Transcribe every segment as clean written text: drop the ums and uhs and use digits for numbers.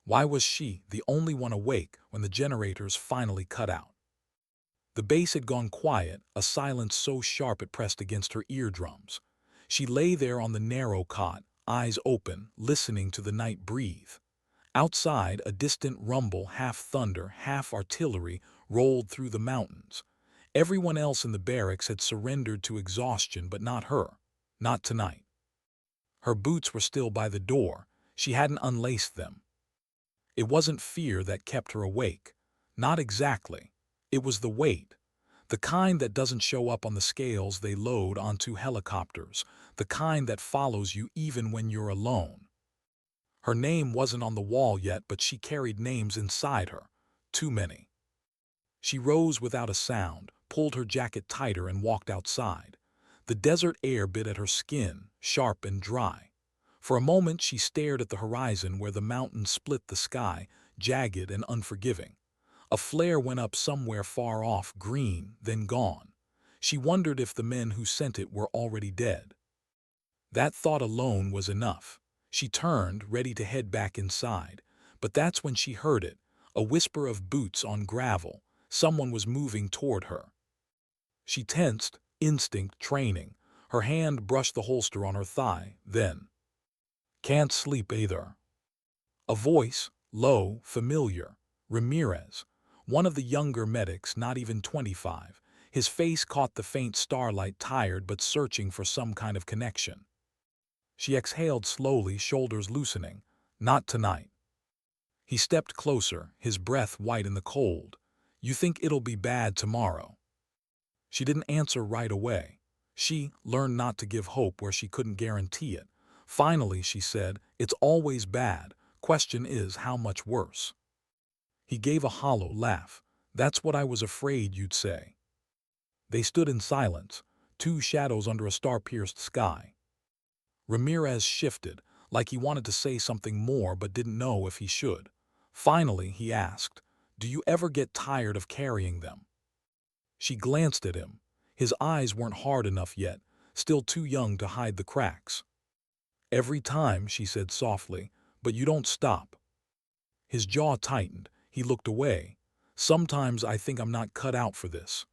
Why was she the only one awake when the generators finally cut out? The bass had gone quiet, a silence so sharp it pressed against her eardrums. She lay there on the narrow cot, eyes open, listening to the night breathe. Outside, a distant rumble, half thunder, half artillery, rolled through the mountains. Everyone else in the barracks had surrendered to exhaustion, but not her. Not tonight. Her boots were still by the door. She hadn't unlaced them. It wasn't fear that kept her awake. Not exactly. It was the weight. The kind that doesn't show up on the scales they load onto helicopters. The kind that follows you even when you're alone. Her name wasn't on the wall yet, but she carried names inside her. Too many. She rose without a sound, pulled her jacket tighter and walked outside. The desert air bit at her skin, sharp and dry. For a moment she stared at the horizon where the mountains split the sky, jagged and unforgiving. A flare went up somewhere far off, green, then gone. She wondered if the men who sent it were already dead. That thought alone was enough. She turned, ready to head back inside. But that's when she heard it, a whisper of boots on gravel. Someone was moving toward her. She tensed, instinct training. Her hand brushed the holster on her thigh, then, "Can't sleep either." A voice, low, familiar. Ramirez, one of the younger medics, not even 25. His face caught the faint starlight, tired but searching for some kind of connection. She exhaled slowly, shoulders loosening. Not tonight. He stepped closer, his breath white in the cold. "You think it'll be bad tomorrow?" She didn't answer right away. She learned not to give hope where she couldn't guarantee it. Finally, she said, "It's always bad. Question is, how much worse?" He gave a hollow laugh. "That's what I was afraid you'd say." They stood in silence, two shadows under a star-pierced sky. Ramirez shifted, like he wanted to say something more but didn't know if he should. Finally, he asked, "Do you ever get tired of carrying them?" She glanced at him. His eyes weren't hard enough yet, still too young to hide the cracks. "Every time," she said softly, "but you don't stop." His jaw tightened. He looked away. "Sometimes I think I'm not cut out for this."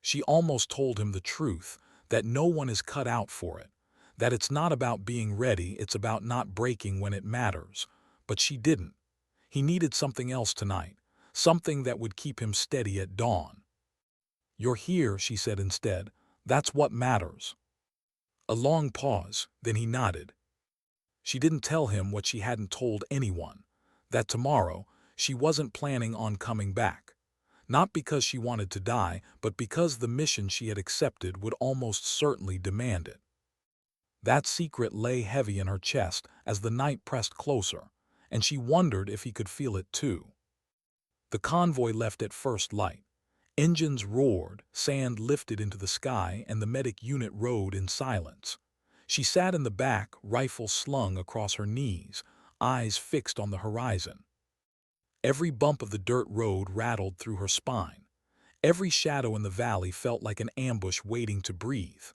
She almost told him the truth, that no one is cut out for it, that it's not about being ready, it's about not breaking when it matters. But she didn't. He needed something else tonight, something that would keep him steady at dawn. "You're here," she said instead. "That's what matters." A long pause, then he nodded. She didn't tell him what she hadn't told anyone, that tomorrow she wasn't planning on coming back. Not because she wanted to die, but because the mission she had accepted would almost certainly demand it. That secret lay heavy in her chest as the night pressed closer, and she wondered if he could feel it too. The convoy left at first light. Engines roared, sand lifted into the sky, and the medic unit rode in silence. She sat in the back, rifle slung across her knees, eyes fixed on the horizon. Every bump of the dirt road rattled through her spine. Every shadow in the valley felt like an ambush waiting to breathe.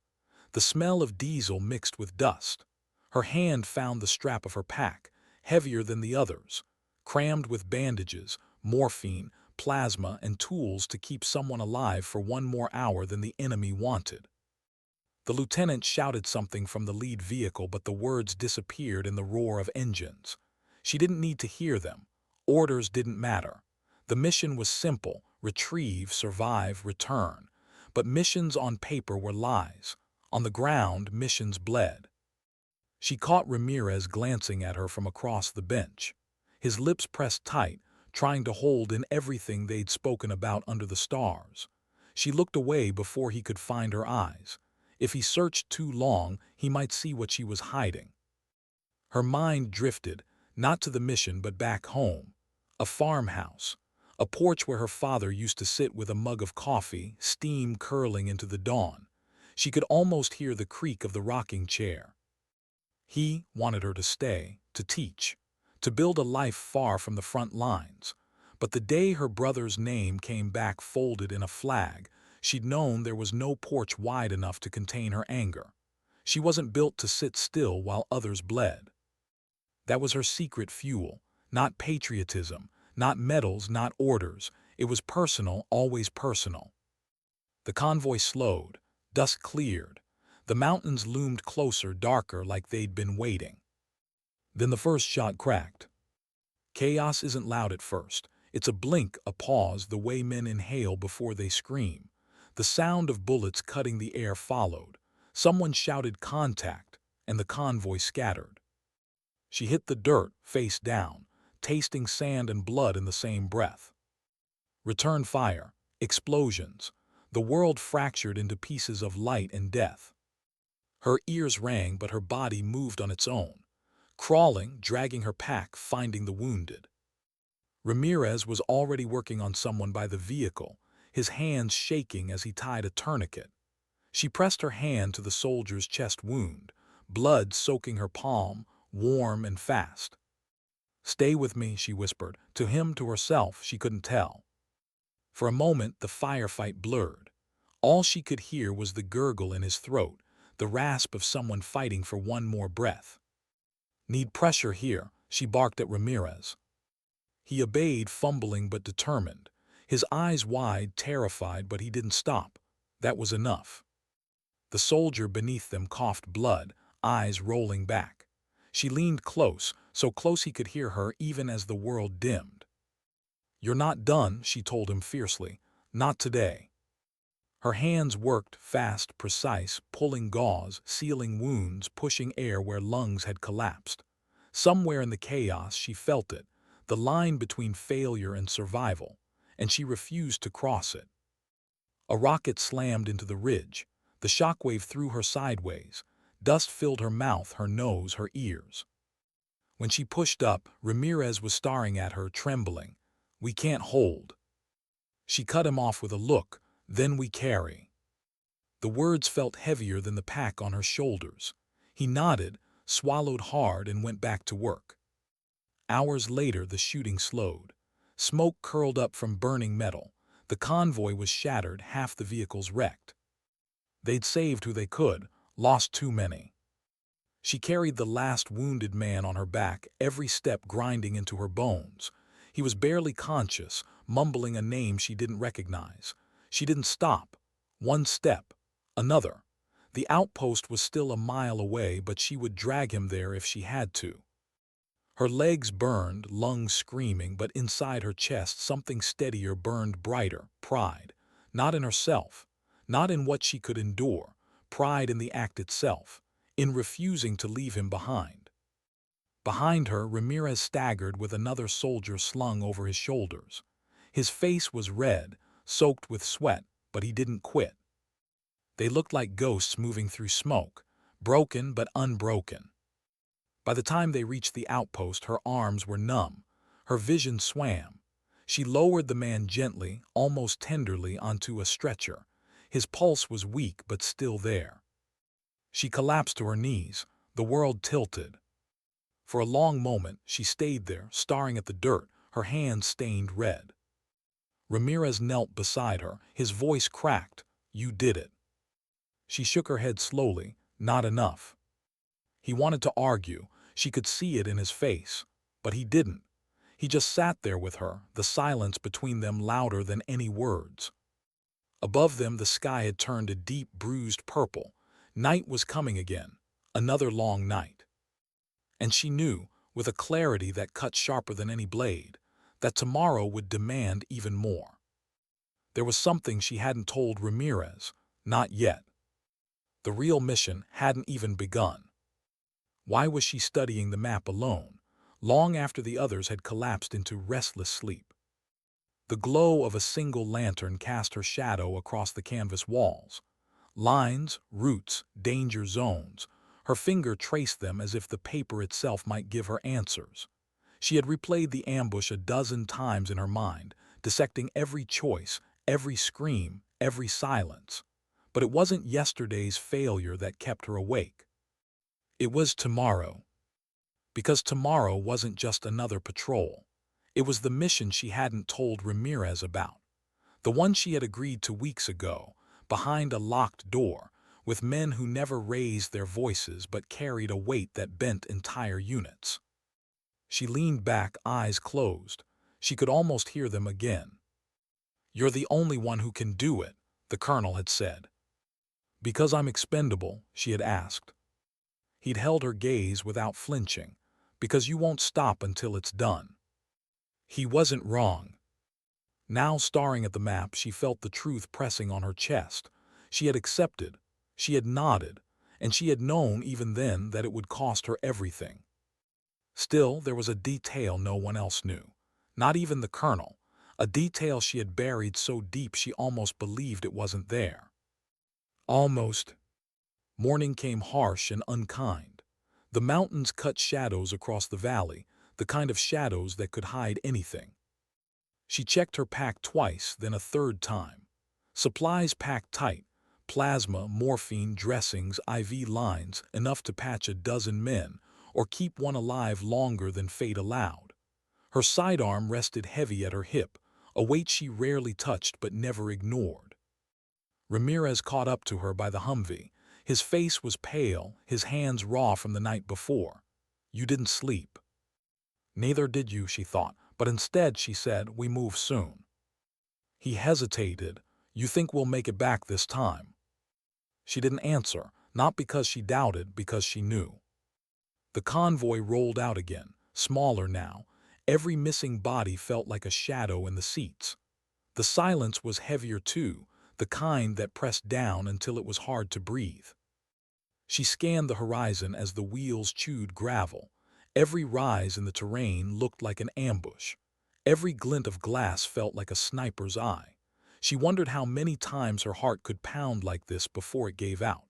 The smell of diesel mixed with dust. Her hand found the strap of her pack, heavier than the others, crammed with bandages, morphine, plasma, and tools to keep someone alive for one more hour than the enemy wanted. The lieutenant shouted something from the lead vehicle, but the words disappeared in the roar of engines. She didn't need to hear them. Orders didn't matter. The mission was simple: retrieve, survive, return. But missions on paper were lies. On the ground, missions bled. She caught Ramirez glancing at her from across the bench. His lips pressed tight, trying to hold in everything they'd spoken about under the stars. She looked away before he could find her eyes. If he searched too long, he might see what she was hiding. Her mind drifted, not to the mission but back home. A farmhouse. A porch where her father used to sit with a mug of coffee, steam curling into the dawn. She could almost hear the creak of the rocking chair. He wanted her to stay, to teach, to build a life far from the front lines. But the day her brother's name came back folded in a flag, she'd known there was no porch wide enough to contain her anger. She wasn't built to sit still while others bled. That was her secret fuel, Not patriotism, not medals, not orders. It was personal, always personal. The convoy slowed. Dusk cleared. The mountains loomed closer, darker, like they'd been waiting. Then the first shot cracked. Chaos isn't loud at first. It's a blink, a pause, the way men inhale before they scream. The sound of bullets cutting the air followed. Someone shouted contact, and the convoy scattered. She hit the dirt, face down, tasting sand and blood in the same breath. Return fire, explosions. The world fractured into pieces of light and death. Her ears rang, but her body moved on its own, crawling, dragging her pack, finding the wounded. Ramirez was already working on someone by the vehicle, his hands shaking as he tied a tourniquet. She pressed her hand to the soldier's chest wound, blood soaking her palm, warm and fast. "Stay with me," she whispered, to him, to herself, she couldn't tell. For a moment the firefight blurred. All she could hear was the gurgle in his throat, the rasp of someone fighting for one more breath. "Need pressure here," she barked at Ramirez. He obeyed, fumbling but determined. His eyes wide, terrified, but he didn't stop. That was enough. The soldier beneath them coughed blood, eyes rolling back. She leaned close, so close he could hear her even as the world dimmed. "You're not done," she told him fiercely. "Not today." Her hands worked, fast, precise, pulling gauze, sealing wounds, pushing air where lungs had collapsed. Somewhere in the chaos she felt it, the line between failure and survival, and she refused to cross it. A rocket slammed into the ridge. The shockwave threw her sideways. Dust filled her mouth, her nose, her ears. When she pushed up, Ramirez was staring at her, trembling. "We can't hold." She cut him off with a look. "Then we carry." The words felt heavier than the pack on her shoulders. He nodded, swallowed hard, and went back to work. Hours later the shooting slowed. Smoke curled up from burning metal. The convoy was shattered, half the vehicles wrecked. They'd saved who they could, lost too many. She carried the last wounded man on her back, every step grinding into her bones. He was barely conscious, mumbling a name she didn't recognize. She didn't stop. One step. Another. The outpost was still a mile away, but she would drag him there if she had to. Her legs burned, lungs screaming, but inside her chest something steadier burned brighter, pride. Not in herself, not in what she could endure, pride in the act itself, in refusing to leave him behind. Behind her, Ramirez staggered with another soldier slung over his shoulders. His face was red, soaked with sweat, but he didn't quit. They looked like ghosts moving through smoke, broken but unbroken. By the time they reached the outpost, her arms were numb. Her vision swam. She lowered the man gently, almost tenderly, onto a stretcher. His pulse was weak but still there. She collapsed to her knees. The world tilted. For a long moment she stayed there, staring at the dirt, her hands stained red. Ramirez knelt beside her, his voice cracked. "You did it." She shook her head slowly. "Not enough." He wanted to argue. She could see it in his face. But he didn't. He just sat there with her, the silence between them louder than any words. Above them the sky had turned a deep, bruised purple. Night was coming again. Another long night. And she knew, with a clarity that cut sharper than any blade, that tomorrow would demand even more. There was something she hadn't told Ramirez. Not yet. The real mission hadn't even begun. Why was she studying the map alone, long after the others had collapsed into restless sleep? The glow of a single lantern cast her shadow across the canvas walls. Lines, routes, danger zones. Her finger traced them as if the paper itself might give her answers. She had replayed the ambush a dozen times in her mind, dissecting every choice, every scream, every silence. But it wasn't yesterday's failure that kept her awake. It was tomorrow. Because tomorrow wasn't just another patrol. It was the mission she hadn't told Ramirez about. The one she had agreed to weeks ago, behind a locked door, with men who never raised their voices but carried a weight that bent entire units. She leaned back, eyes closed. She could almost hear them again. "You're the only one who can do it," the colonel had said. "Because I'm expendable?" she had asked. He'd held her gaze without flinching. "Because you won't stop until it's done." He wasn't wrong. Now, staring at the map, she felt the truth pressing on her chest. She had accepted, she had nodded, and she had known even then that it would cost her everything. Still, there was a detail no one else knew, not even the colonel, a detail she had buried so deep she almost believed it wasn't there. Almost. Morning came harsh and unkind. The mountains cut shadows across the valley, the kind of shadows that could hide anything. She checked her pack twice, then a third time. Supplies packed tight: plasma, morphine, dressings, IV lines, enough to patch a dozen men, or keep one alive longer than fate allowed. Her sidearm rested heavy at her hip, a weight she rarely touched but never ignored. Ramirez caught up to her by the Humvee. His face was pale, his hands raw from the night before. "You didn't sleep." "Neither did you," she thought, but instead she said, "We move soon." He hesitated. "You think we'll make it back this time?" She didn't answer, not because she doubted, because she knew. The convoy rolled out again, smaller now. Every missing body felt like a shadow in the seats. The silence was heavier too, the kind that pressed down until it was hard to breathe. She scanned the horizon as the wheels chewed gravel. Every rise in the terrain looked like an ambush. Every glint of glass felt like a sniper's eye. She wondered how many times her heart could pound like this before it gave out.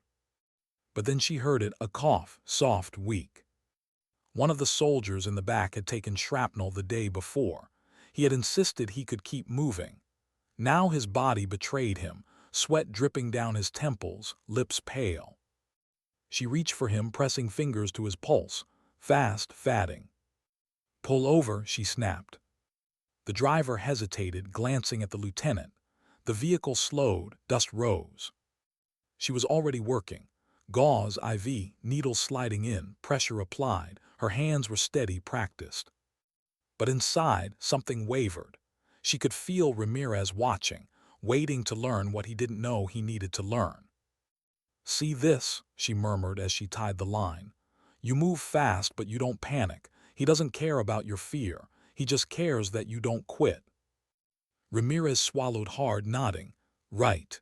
But then she heard it, a cough, soft, weak. One of the soldiers in the back had taken shrapnel the day before. He had insisted he could keep moving. Now his body betrayed him, sweat dripping down his temples, lips pale. She reached for him, pressing fingers to his pulse, fast, fatting. "Pull over," she snapped. The driver hesitated, glancing at the lieutenant. The vehicle slowed, dust rose. She was already working. Gauze, IV, needles sliding in, pressure applied. Her hands were steady, practiced. But inside, something wavered. She could feel Ramirez watching, waiting to learn what he didn't know he needed to learn. "See this," she murmured as she tied the line. "You move fast, but you don't panic. He doesn't care about your fear. He just cares that you don't quit." Ramirez swallowed hard, nodding. "Right."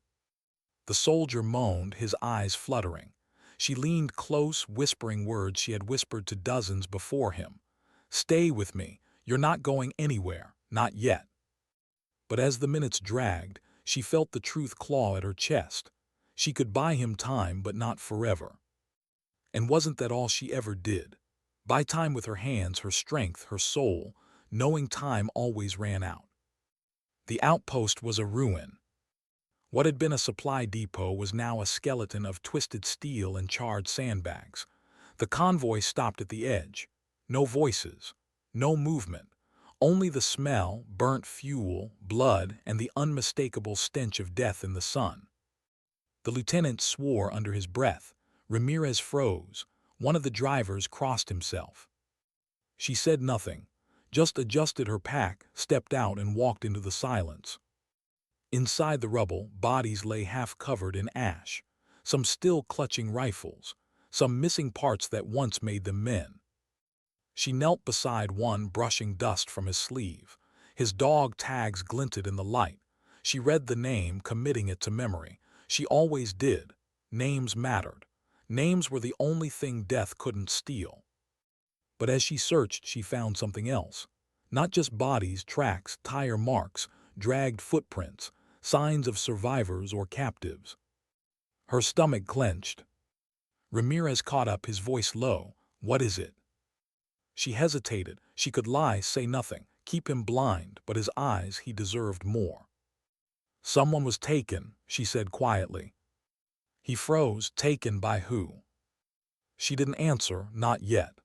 The soldier moaned, his eyes fluttering. She leaned close, whispering words she had whispered to dozens before him. "Stay with me. You're not going anywhere. Not yet." But as the minutes dragged, she felt the truth claw at her chest. She could buy him time, but not forever. And wasn't that all she ever did? Buy time with her hands, her strength, her soul, knowing time always ran out. The outpost was a ruin. What had been a supply depot was now a skeleton of twisted steel and charred sandbags. The convoy stopped at the edge. No voices, no movement, only the smell, burnt fuel, blood, and the unmistakable stench of death in the sun. The lieutenant swore under his breath. Ramirez froze. One of the drivers crossed himself. She said nothing, just adjusted her pack, stepped out, and walked into the silence. Inside the rubble, bodies lay half-covered in ash, some still clutching rifles, some missing parts that once made them men. She knelt beside one, brushing dust from his sleeve. His dog tags glinted in the light. She read the name, committing it to memory. She always did. Names mattered. Names were the only thing death couldn't steal. But as she searched, she found something else. Not just bodies, tracks, tire marks, dragged footprints, signs of survivors or captives. Her stomach clenched. Ramirez caught up, his voice low. "What is it?" She hesitated. She could lie, say nothing, keep him blind, but his eyes, he deserved more. "Someone was taken," she said quietly. He froze. "Taken by who?" She didn't answer, not yet.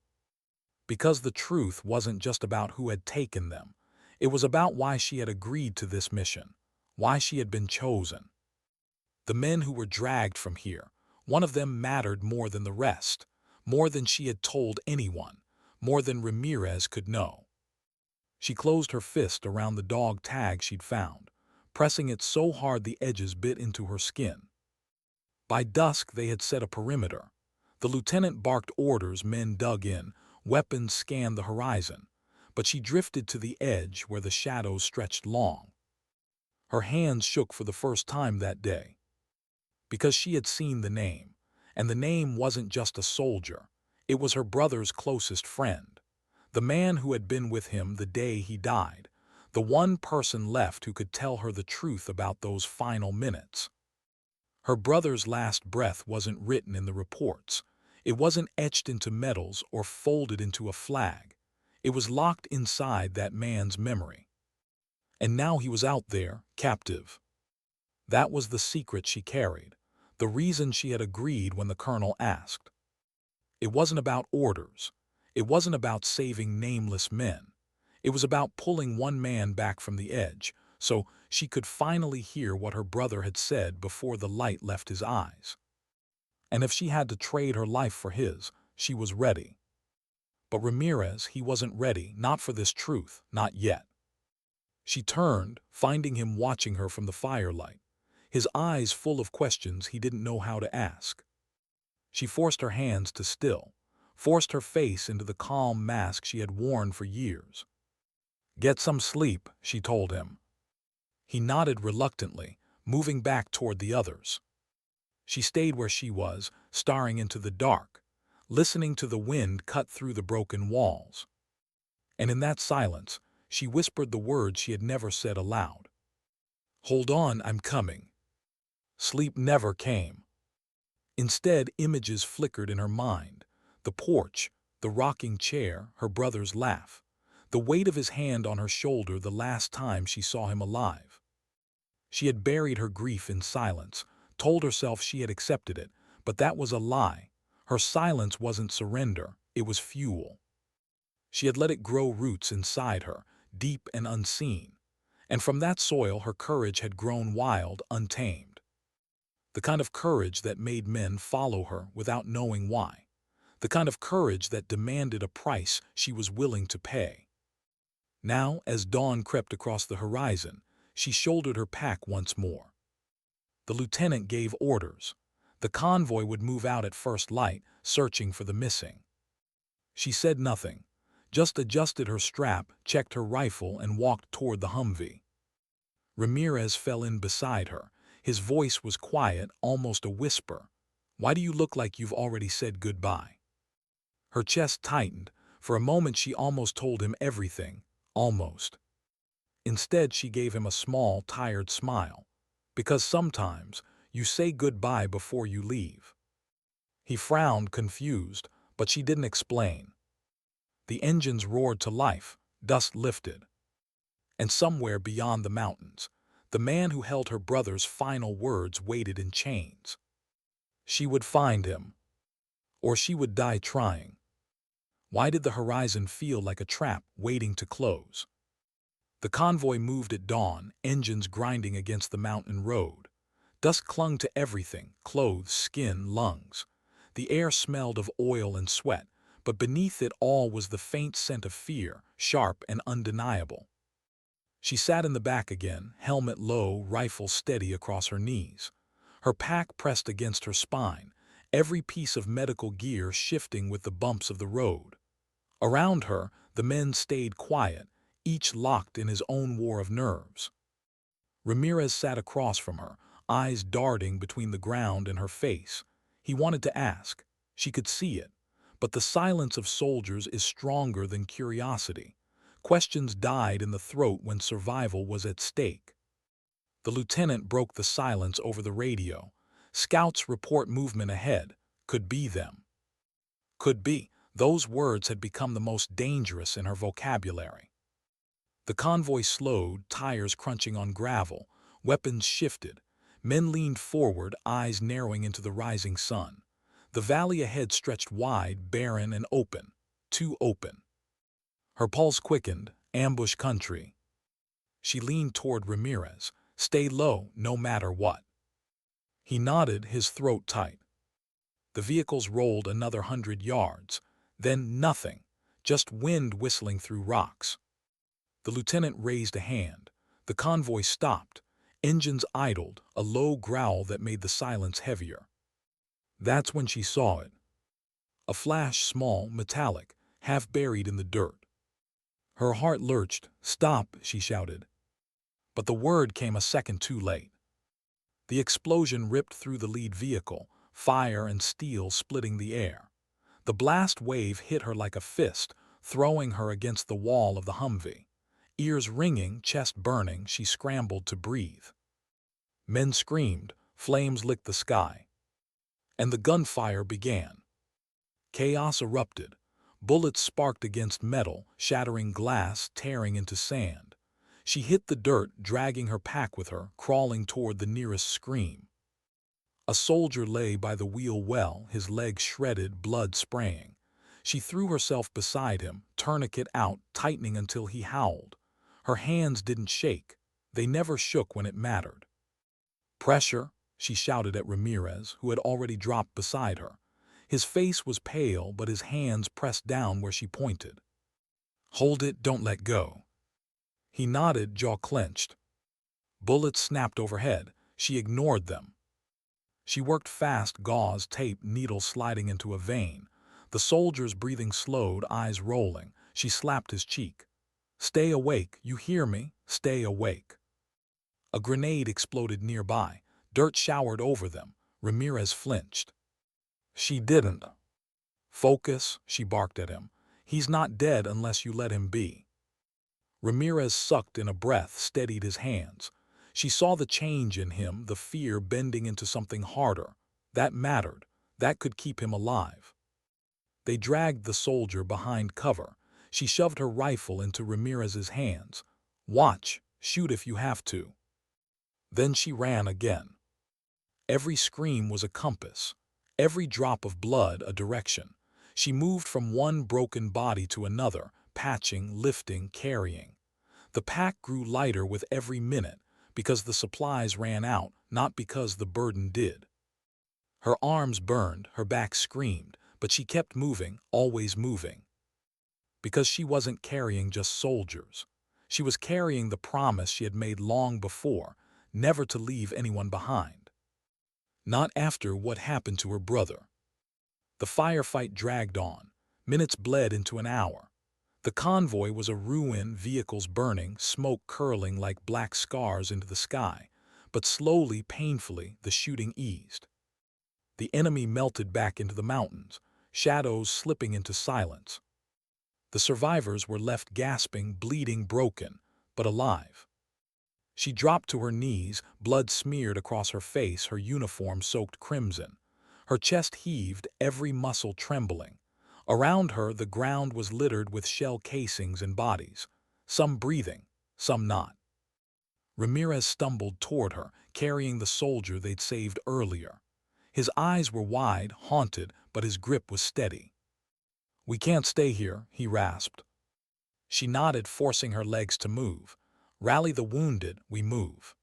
Because the truth wasn't just about who had taken them. It was about why she had agreed to this mission, why she had been chosen. The men who were dragged from here, one of them mattered more than the rest, more than she had told anyone, more than Ramirez could know. She closed her fist around the dog tag she'd found, pressing it so hard the edges bit into her skin. By dusk they had set a perimeter. The lieutenant barked orders, men dug in, weapons scanned the horizon, but she drifted to the edge where the shadows stretched long. Her hands shook for the first time that day, because she had seen the name, and the name wasn't just a soldier, it was her brother's closest friend, the man who had been with him the day he died, the one person left who could tell her the truth about those final minutes. Her brother's last breath wasn't written in the reports. It wasn't etched into medals or folded into a flag. It was locked inside that man's memory. And now he was out there, captive. That was the secret she carried, the reason she had agreed when the colonel asked. It wasn't about orders. It wasn't about saving nameless men. It was about pulling one man back from the edge, so she could finally hear what her brother had said before the light left his eyes. And if she had to trade her life for his, she was ready. But Ramirez, he wasn't ready, not for this truth, not yet. She turned, finding him watching her from the firelight, his eyes full of questions he didn't know how to ask. She forced her hands to still, forced her face into the calm mask she had worn for years. "Get some sleep," she told him. He nodded reluctantly, moving back toward the others. She stayed where she was, staring into the dark, listening to the wind cut through the broken walls. And in that silence, she whispered the words she had never said aloud. "Hold on, I'm coming." Sleep never came. Instead, images flickered in her mind. The porch, the rocking chair, her brother's laugh, the weight of his hand on her shoulder the last time she saw him alive. She had buried her grief in silence, told herself she had accepted it, but that was a lie. Her silence wasn't surrender, it was fuel. She had let it grow roots inside her, deep and unseen. And from that soil her courage had grown wild, untamed. The kind of courage that made men follow her without knowing why. The kind of courage that demanded a price she was willing to pay. Now, as dawn crept across the horizon, she shouldered her pack once more. The lieutenant gave orders. The convoy would move out at first light, searching for the missing. She said nothing, just adjusted her strap, checked her rifle, and walked toward the Humvee. Ramirez fell in beside her. His voice was quiet, almost a whisper. "Why do you look like you've already said goodbye?" Her chest tightened. For a moment she almost told him everything, almost. Instead she gave him a small, tired smile. "Because sometimes you say goodbye before you leave." He frowned, confused, but she didn't explain. The engines roared to life, dust lifted. And somewhere beyond the mountains, the man who held her brother's final words waited in chains. She would find him, or she would die trying. Why did the horizon feel like a trap waiting to close? The convoy moved at dawn, engines grinding against the mountain road. Dust clung to everything, clothes, skin, lungs. The air smelled of oil and sweat, but beneath it all was the faint scent of fear, sharp and undeniable. She sat in the back again, helmet low, rifle steady across her knees. Her pack pressed against her spine, every piece of medical gear shifting with the bumps of the road. Around her, the men stayed quiet, each locked in his own war of nerves. Ramirez sat across from her, eyes darting between the ground and her face. He wanted to ask. She could see it. But the silence of soldiers is stronger than curiosity. Questions died in the throat when survival was at stake. The lieutenant broke the silence over the radio. "Scouts report movement ahead. Could be them." Could be. Those words had become the most dangerous in her vocabulary. The convoy slowed, tires crunching on gravel, weapons shifted. Men leaned forward, eyes narrowing into the rising sun. The valley ahead stretched wide, barren and open. Too open. Her pulse quickened. Ambush country. She leaned toward Ramirez. "Stay low, no matter what." He nodded, his throat tight. The vehicles rolled another 100 yards. Then nothing. just wind whistling through rocks. The lieutenant raised a hand. The convoy stopped. Engines idled, a low growl that made the silence heavier. That's when she saw it. A flash, small, metallic, half buried in the dirt. Her heart lurched. "Stop," she shouted. But the word came a second too late. The explosion ripped through the lead vehicle, fire and steel splitting the air. The blast wave hit her like a fist, throwing her against the wall of the Humvee. Ears ringing, chest burning, she scrambled to breathe. Men screamed, flames licked the sky. And the gunfire began. Chaos erupted. Bullets sparked against metal, shattering glass, tearing into sand. She hit the dirt, dragging her pack with her, crawling toward the nearest scream. A soldier lay by the wheel well, his legs shredded, blood spraying. She threw herself beside him, tourniquet out, tightening until he howled. Her hands didn't shake. They never shook when it mattered. "Pressure," she shouted at Ramirez, who had already dropped beside her. His face was pale, but his hands pressed down where she pointed. "Hold it, don't let go." He nodded, jaw clenched. Bullets snapped overhead. She ignored them. She worked fast, gauze, tape, needles sliding into a vein. The soldier's breathing slowed, eyes rolling. She slapped his cheek. "Stay awake, you hear me? Stay awake." A grenade exploded nearby. Dirt showered over them. Ramirez flinched. "She didn't." "Focus," she barked at him. "He's not dead unless you let him be." Ramirez sucked in a breath, steadied his hands. She saw the change in him, the fear bending into something harder. That mattered. That could keep him alive. They dragged the soldier behind cover. She shoved her rifle into Ramirez's hands. "Watch. Shoot if you have to." Then she ran again. Every scream was a compass. Every drop of blood a direction. She moved from one broken body to another, patching, lifting, carrying. The pack grew lighter with every minute, because the supplies ran out, not because the burden did. Her arms burned, her back screamed, but she kept moving, always moving. Because she wasn't carrying just soldiers. She was carrying the promise she had made long before, never to leave anyone behind. Not after what happened to her brother. The firefight dragged on. Minutes bled into an hour. The convoy was a ruin, vehicles burning, smoke curling like black scars into the sky. But slowly, painfully, the shooting eased. The enemy melted back into the mountains, shadows slipping into silence. The survivors were left gasping, bleeding, broken, but alive. She dropped to her knees, blood smeared across her face, her uniform soaked crimson. Her chest heaved, every muscle trembling. Around her, the ground was littered with shell casings and bodies, some breathing, some not. Ramirez stumbled toward her, carrying the soldier they'd saved earlier. His eyes were wide, haunted, but his grip was steady. "We can't stay here," he rasped. She nodded, forcing her legs to move. "Rally the wounded, we move."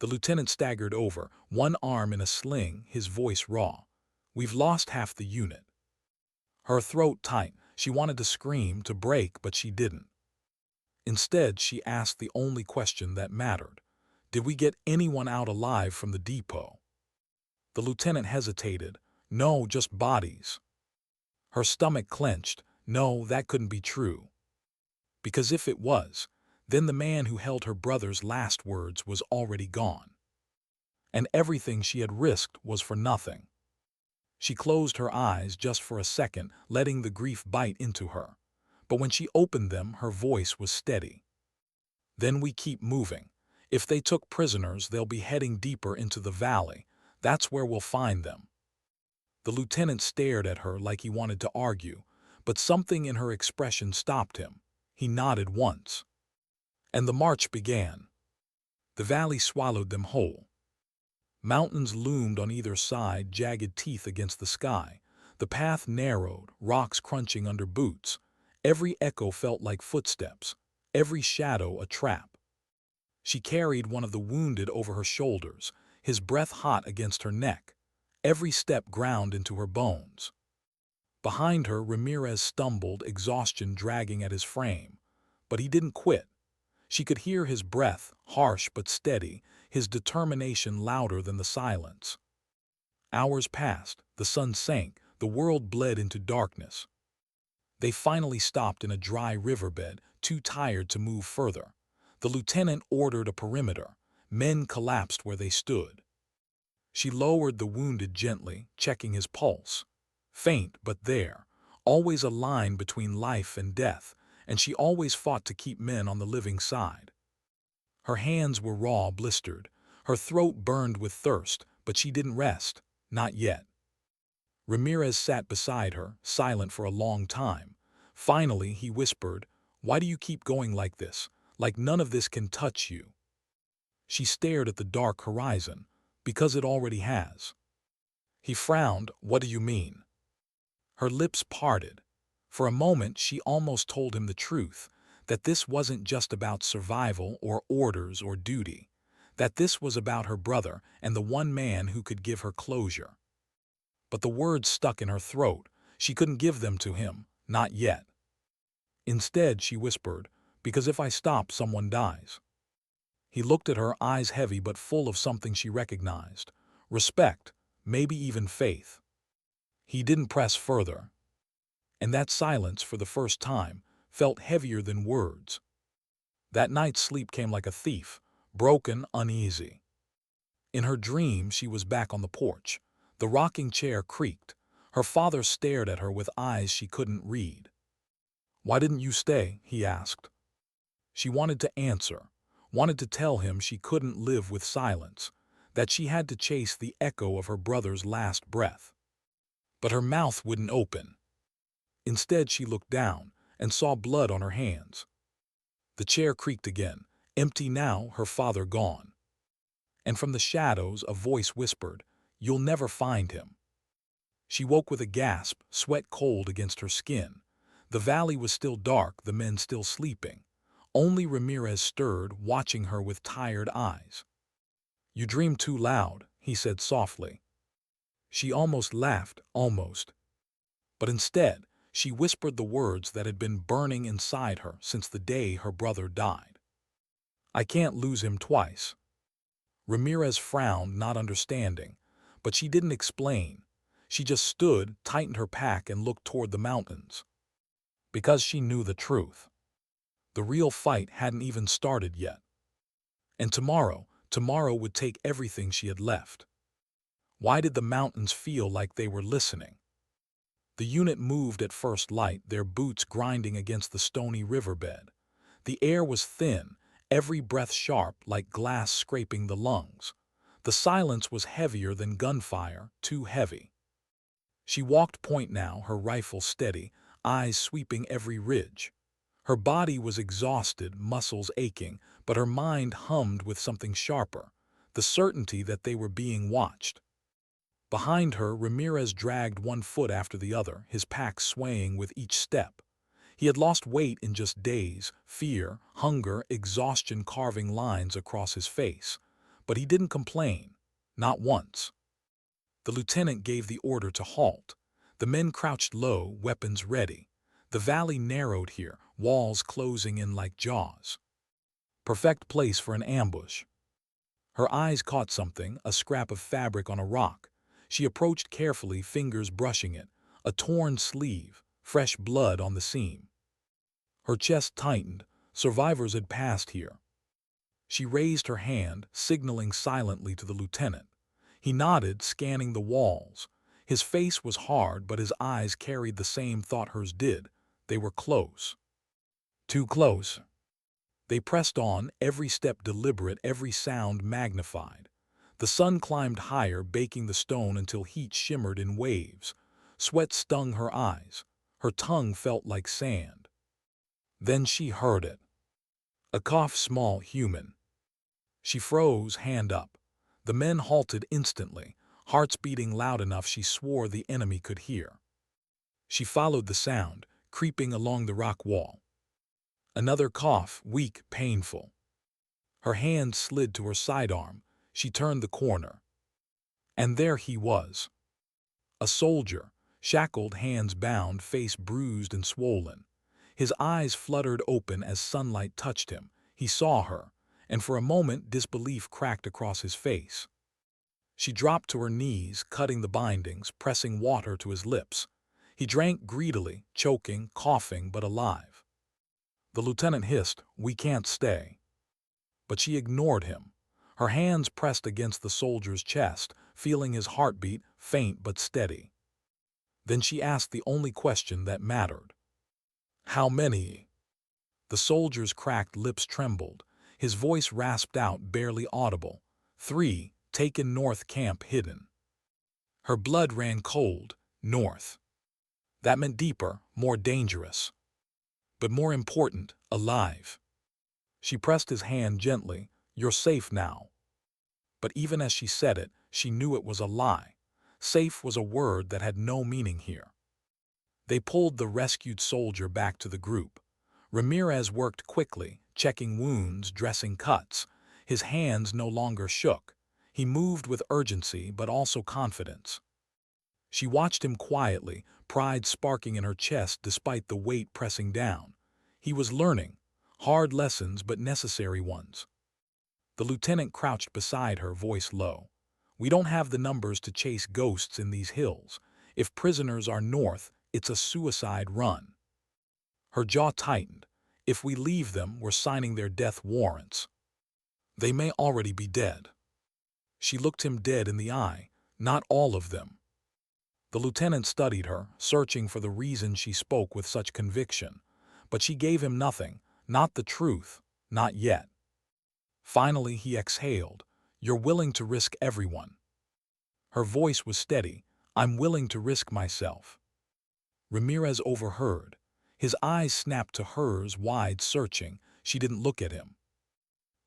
The lieutenant staggered over, one arm in a sling, his voice raw. "We've lost half the unit." Her throat tight. She wanted to scream, to break, but she didn't. Instead, she asked the only question that mattered. "Did we get anyone out alive from the depot?" The lieutenant hesitated. "No, just bodies." Her stomach clenched. No, that couldn't be true. Because if it was, then the man who held her brother's last words was already gone. And everything she had risked was for nothing. She closed her eyes just for a second, letting the grief bite into her. But when she opened them, her voice was steady. "Then we keep moving. If they took prisoners, they'll be heading deeper into the valley. That's where we'll find them." The lieutenant stared at her like he wanted to argue, but something in her expression stopped him. He nodded once. And the march began. The valley swallowed them whole. Mountains loomed on either side, jagged teeth against the sky. The path narrowed, rocks crunching under boots. Every echo felt like footsteps, every shadow a trap. She carried one of the wounded over her shoulders, his breath hot against her neck. Every step ground into her bones. Behind her, Ramirez stumbled, exhaustion dragging at his frame. But he didn't quit. She could hear his breath, harsh but steady, his determination louder than the silence. Hours passed, the sun sank, the world bled into darkness. They finally stopped in a dry riverbed, too tired to move further. The lieutenant ordered a perimeter. Men collapsed where they stood. She lowered the wounded gently, checking his pulse. Faint, but there. Always a line between life and death, and she always fought to keep men on the living side. Her hands were raw, blistered. Her throat burned with thirst, but she didn't rest. Not yet. Ramirez sat beside her, silent for a long time. Finally, he whispered, "Why do you keep going like this? Like none of this can touch you?" She stared at the dark horizon. "Because it already has." He frowned. "What do you mean?" Her lips parted. For a moment, she almost told him the truth, that this wasn't just about survival or orders or duty, that this was about her brother and the one man who could give her closure. But the words stuck in her throat. She couldn't give them to him, not yet. Instead, she whispered, "Because if I stop, someone dies." He looked at her, eyes heavy but full of something she recognized. Respect, maybe even faith. He didn't press further. And that silence, for the first time, felt heavier than words. That night's sleep came like a thief, broken, uneasy. In her dream, she was back on the porch. The rocking chair creaked. Her father stared at her with eyes she couldn't read. "Why didn't you stay?" he asked. She wanted to answer, wanted to tell him she couldn't live with silence, that she had to chase the echo of her brother's last breath. But her mouth wouldn't open. Instead, she looked down and saw blood on her hands. The chair creaked again, empty now, her father gone. And from the shadows, a voice whispered, "You'll never find him." She woke with a gasp, sweat cold against her skin. The valley was still dark, the men still sleeping. Only Ramirez stirred, watching her with tired eyes. "You dreamed too loud," he said softly. She almost laughed, almost. But instead, she whispered the words that had been burning inside her since the day her brother died. "I can't lose him twice." Ramirez frowned, not understanding, but she didn't explain. She just stood, tightened her pack, and looked toward the mountains. Because she knew the truth. The real fight hadn't even started yet. And tomorrow would take everything she had left. Why did the mountains feel like they were listening? The unit moved at first light, their boots grinding against the stony riverbed. The air was thin, every breath sharp, like glass scraping the lungs. The silence was heavier than gunfire, too heavy. She walked point now, her rifle steady, eyes sweeping every ridge. Her body was exhausted, muscles aching, but her mind hummed with something sharper, the certainty that they were being watched. Behind her, Ramirez dragged one foot after the other, his pack swaying with each step. He had lost weight in just days, fear, hunger, exhaustion carving lines across his face. But he didn't complain, not once. The lieutenant gave the order to halt. The men crouched low, weapons ready. The valley narrowed here, walls closing in like jaws. Perfect place for an ambush. Her eyes caught something, a scrap of fabric on a rock. She approached carefully, fingers brushing it. A torn sleeve, fresh blood on the seam. Her chest tightened. Survivors had passed here. She raised her hand, signaling silently to the lieutenant. He nodded, scanning the walls. His face was hard, but his eyes carried the same thought hers did. They were close. Too close. They pressed on, every step deliberate, every sound magnified. The sun climbed higher, baking the stone until heat shimmered in waves. Sweat stung her eyes. Her tongue felt like sand. Then she heard it. A cough, small, human. She froze, hand up. The men halted instantly, hearts beating loud enough she swore the enemy could hear. She followed the sound, creeping along the rock wall. Another cough, weak, painful. Her hand slid to her sidearm. She turned the corner. And there he was. A soldier, shackled, hands bound, face bruised and swollen. His eyes fluttered open as sunlight touched him. He saw her, and for a moment disbelief cracked across his face. She dropped to her knees, cutting the bindings, pressing water to his lips. He drank greedily, choking, coughing, but alive. The lieutenant hissed, "We can't stay." But she ignored him. Her hands pressed against the soldier's chest, feeling his heartbeat, faint but steady. Then she asked the only question that mattered. "How many?" The soldier's cracked lips trembled. His voice rasped out, barely audible. "3, taken north, camp hidden." Her blood ran cold. North. That meant deeper, more dangerous. But more important, alive. She pressed his hand gently. "You're safe now." But even as she said it, she knew it was a lie. Safe was a word that had no meaning here. They pulled the rescued soldier back to the group. Ramirez worked quickly, checking wounds, dressing cuts. His hands no longer shook. He moved with urgency but also confidence. She watched him quietly, pride sparking in her chest despite the weight pressing down. He was learning, hard lessons but necessary ones. The lieutenant crouched beside her, voice low. "We don't have the numbers to chase ghosts in these hills. If prisoners are north, it's a suicide run." Her jaw tightened. "If we leave them, we're signing their death warrants. They may already be dead." She looked him dead in the eye. "Not all of them." The lieutenant studied her, searching for the reason she spoke with such conviction. But she gave him nothing, not the truth, not yet. Finally he exhaled. "You're willing to risk everyone." Her voice was steady. "I'm willing to risk myself." Ramirez overheard. His eyes snapped to hers, wide, searching. She didn't look at him.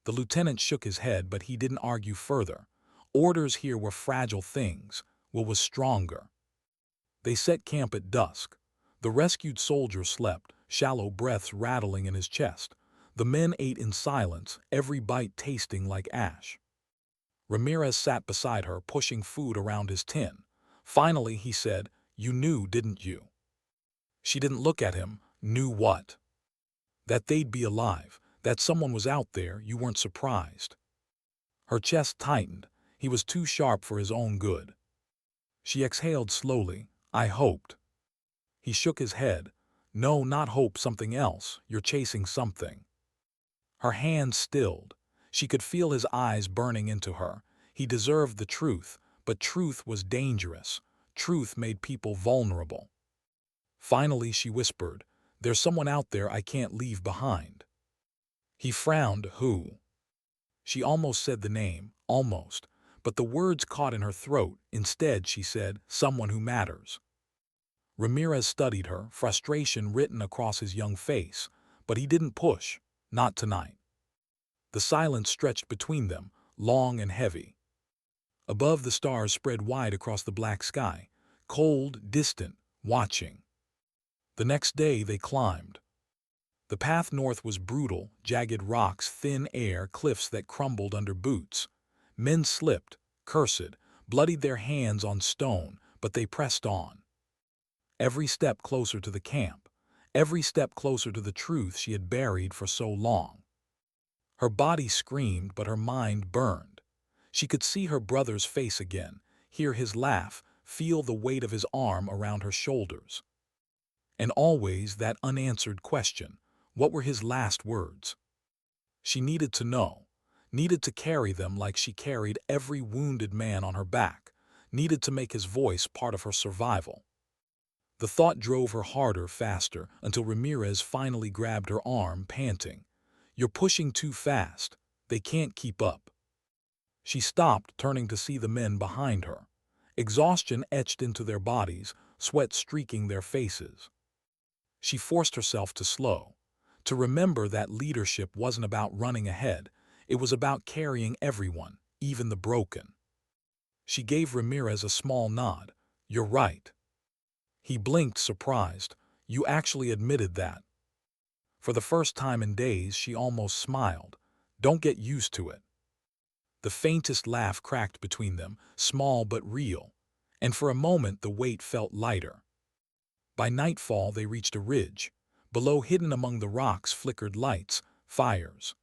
The lieutenant shook his head, but he didn't argue further. Orders here were fragile things. Will was stronger. They set camp at dusk. The rescued soldier slept, shallow breaths rattling in his chest. The men ate in silence, every bite tasting like ash. Ramirez sat beside her, pushing food around his tin. Finally he said, "You knew, didn't you?" She didn't look at him. "Knew what?" "That they'd be alive, that someone was out there, you weren't surprised." Her chest tightened. He was too sharp for his own good. She exhaled slowly. "I hoped." He shook his head. "No, not hope, something else. You're chasing something." Her hands stilled. She could feel his eyes burning into her. He deserved the truth, but truth was dangerous. Truth made people vulnerable. Finally she whispered, "There's someone out there I can't leave behind." He frowned. "Who?" She almost said the name, almost, but the words caught in her throat. Instead she said, "Someone who matters." Ramirez studied her, frustration written across his young face, but he didn't push. Not tonight. The silence stretched between them, long and heavy. Above, the stars spread wide across the black sky, cold, distant, watching. The next day they climbed. The path north was brutal, jagged rocks, thin air, cliffs that crumbled under boots. Men slipped, cursed, bloodied their hands on stone, but they pressed on. Every step closer to the camp, every step closer to the truth she had buried for so long. Her body screamed, but her mind burned. She could see her brother's face again, hear his laugh, feel the weight of his arm around her shoulders. And always that unanswered question, what were his last words? She needed to know, needed to carry them like she carried every wounded man on her back, needed to make his voice part of her survival. The thought drove her harder, faster, until Ramirez finally grabbed her arm, panting. "You're pushing too fast. They can't keep up." She stopped, turning to see the men behind her. Exhaustion etched into their bodies, sweat streaking their faces. She forced herself to slow, to remember that leadership wasn't about running ahead. It was about carrying everyone, even the broken. She gave Ramirez a small nod. "You're right." He blinked, surprised. "You actually admitted that." For the first time in days, she almost smiled. "Don't get used to it." The faintest laugh cracked between them, small but real. And for a moment the weight felt lighter. By nightfall they reached a ridge. Below, hidden among the rocks, flickered lights, fires.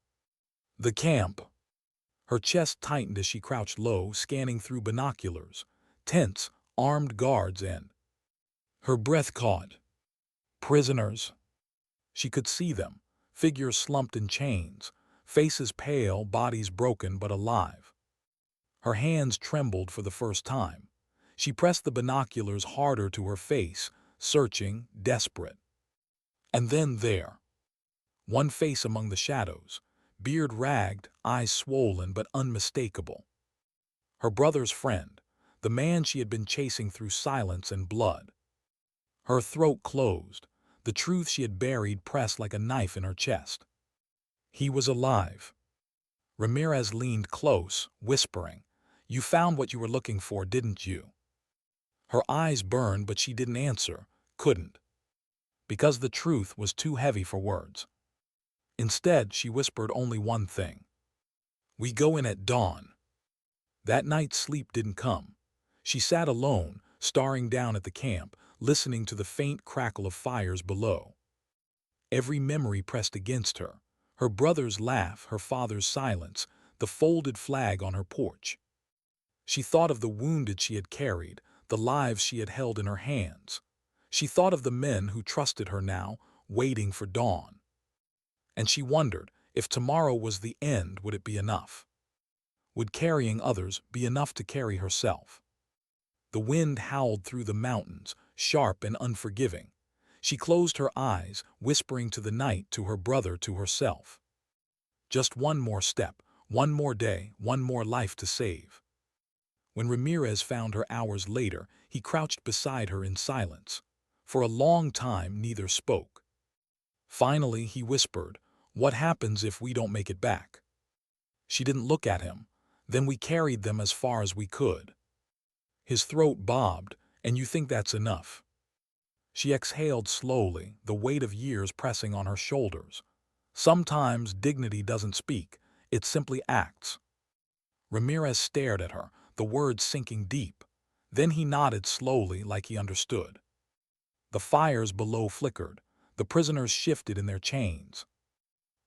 The camp. Her chest tightened as she crouched low, scanning through binoculars. Tents, armed guards, and her breath caught. Prisoners. She could see them, figures slumped in chains, faces pale, bodies broken but alive. Her hands trembled for the first time. She pressed the binoculars harder to her face, searching, desperate. And then there. One face among the shadows, beard ragged, eyes swollen but unmistakable. Her brother's friend, the man she had been chasing through silence and blood. Her throat closed, the truth she had buried pressed like a knife in her chest. He was alive. Ramirez leaned close, whispering, "You found what you were looking for, didn't you?" Her eyes burned, but she didn't answer, couldn't. Because the truth was too heavy for words. Instead, she whispered only one thing. "We go in at dawn." That night sleep didn't come. She sat alone, staring down at the camp, listening to the faint crackle of fires below. Every memory pressed against her. Her brother's laugh, her father's silence, the folded flag on her porch. She thought of the wounded she had carried, the lives she had held in her hands. She thought of the men who trusted her now, waiting for dawn. And she wondered, if tomorrow was the end, would it be enough? Would carrying others be enough to carry herself? The wind howled through the mountains, sharp and unforgiving. She closed her eyes, whispering to the night, to her brother, to herself. Just one more step, one more day, one more life to save. When Ramirez found her hours later, he crouched beside her in silence. For a long time, neither spoke. Finally, he whispered, "What happens if we don't make it back?" She didn't look at him. "Then we carried them as far as we could." His throat bobbed. "And you think that's enough?" She exhaled slowly, the weight of years pressing on her shoulders. Sometimes dignity doesn't speak, it simply acts. Ramirez stared at her, the words sinking deep. Then he nodded slowly, like he understood. The fires below flickered, the prisoners shifted in their chains.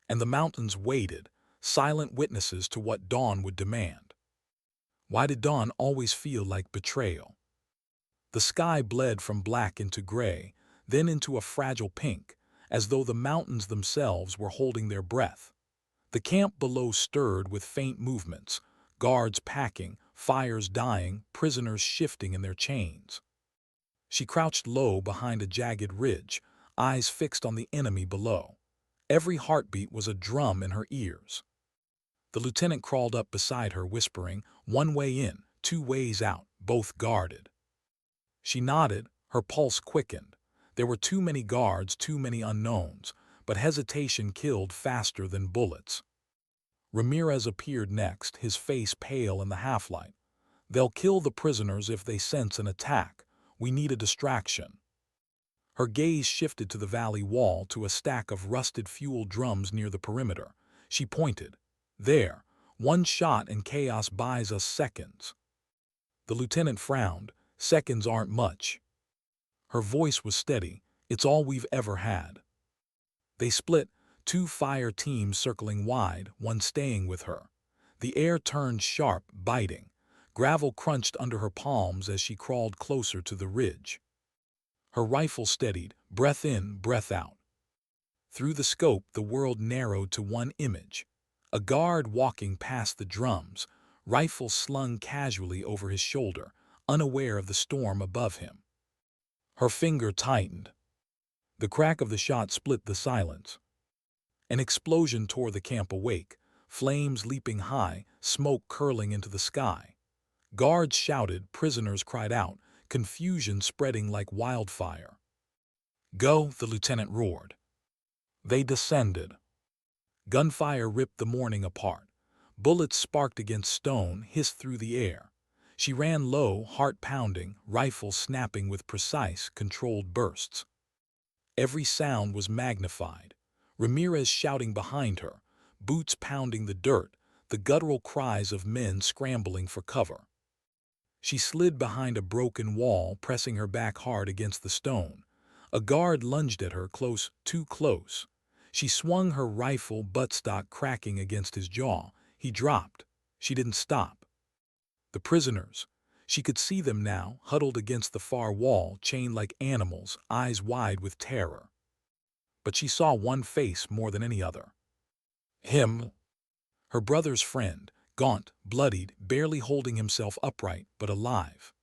And the mountains waited, silent witnesses to what dawn would demand. Why did dawn always feel like betrayal? The sky bled from black into gray, then into a fragile pink, as though the mountains themselves were holding their breath. The camp below stirred with faint movements, guards packing, fires dying, prisoners shifting in their chains. She crouched low behind a jagged ridge, eyes fixed on the enemy below. Every heartbeat was a drum in her ears. The lieutenant crawled up beside her, whispering, "One way in, two ways out, both guarded." She nodded, her pulse quickened. There were too many guards, too many unknowns, but hesitation killed faster than bullets. Ramirez appeared next, his face pale in the half-light. "They'll kill the prisoners if they sense an attack. We need a distraction." Her gaze shifted to the valley wall, to a stack of rusted fuel drums near the perimeter. She pointed. "There, one shot and chaos buys us seconds." The lieutenant frowned. "Seconds aren't much." Her voice was steady. "It's all we've ever had." They split, two fire teams circling wide, one staying with her. The air turned sharp, biting. Gravel crunched under her palms as she crawled closer to the ridge. Her rifle steadied, breath in, breath out. Through the scope, the world narrowed to one image. A guard walking past the drums, rifle slung casually over his shoulder, unaware of the storm above him. Her finger tightened. The crack of the shot split the silence. An explosion tore the camp awake, flames leaping high, smoke curling into the sky. Guards shouted, prisoners cried out, confusion spreading like wildfire. "Go," the lieutenant roared. They descended. Gunfire ripped the morning apart. Bullets sparked against stone, hissed through the air. She ran low, heart pounding, rifle snapping with precise, controlled bursts. Every sound was magnified. Ramirez shouting behind her, boots pounding the dirt, the guttural cries of men scrambling for cover. She slid behind a broken wall, pressing her back hard against the stone. A guard lunged at her, close, too close. She swung her rifle, buttstock cracking against his jaw. He dropped. She didn't stop. The prisoners. She could see them now, huddled against the far wall, chained like animals, eyes wide with terror. But she saw one face more than any other. Him. Her brother's friend, gaunt, bloodied, barely holding himself upright, but alive.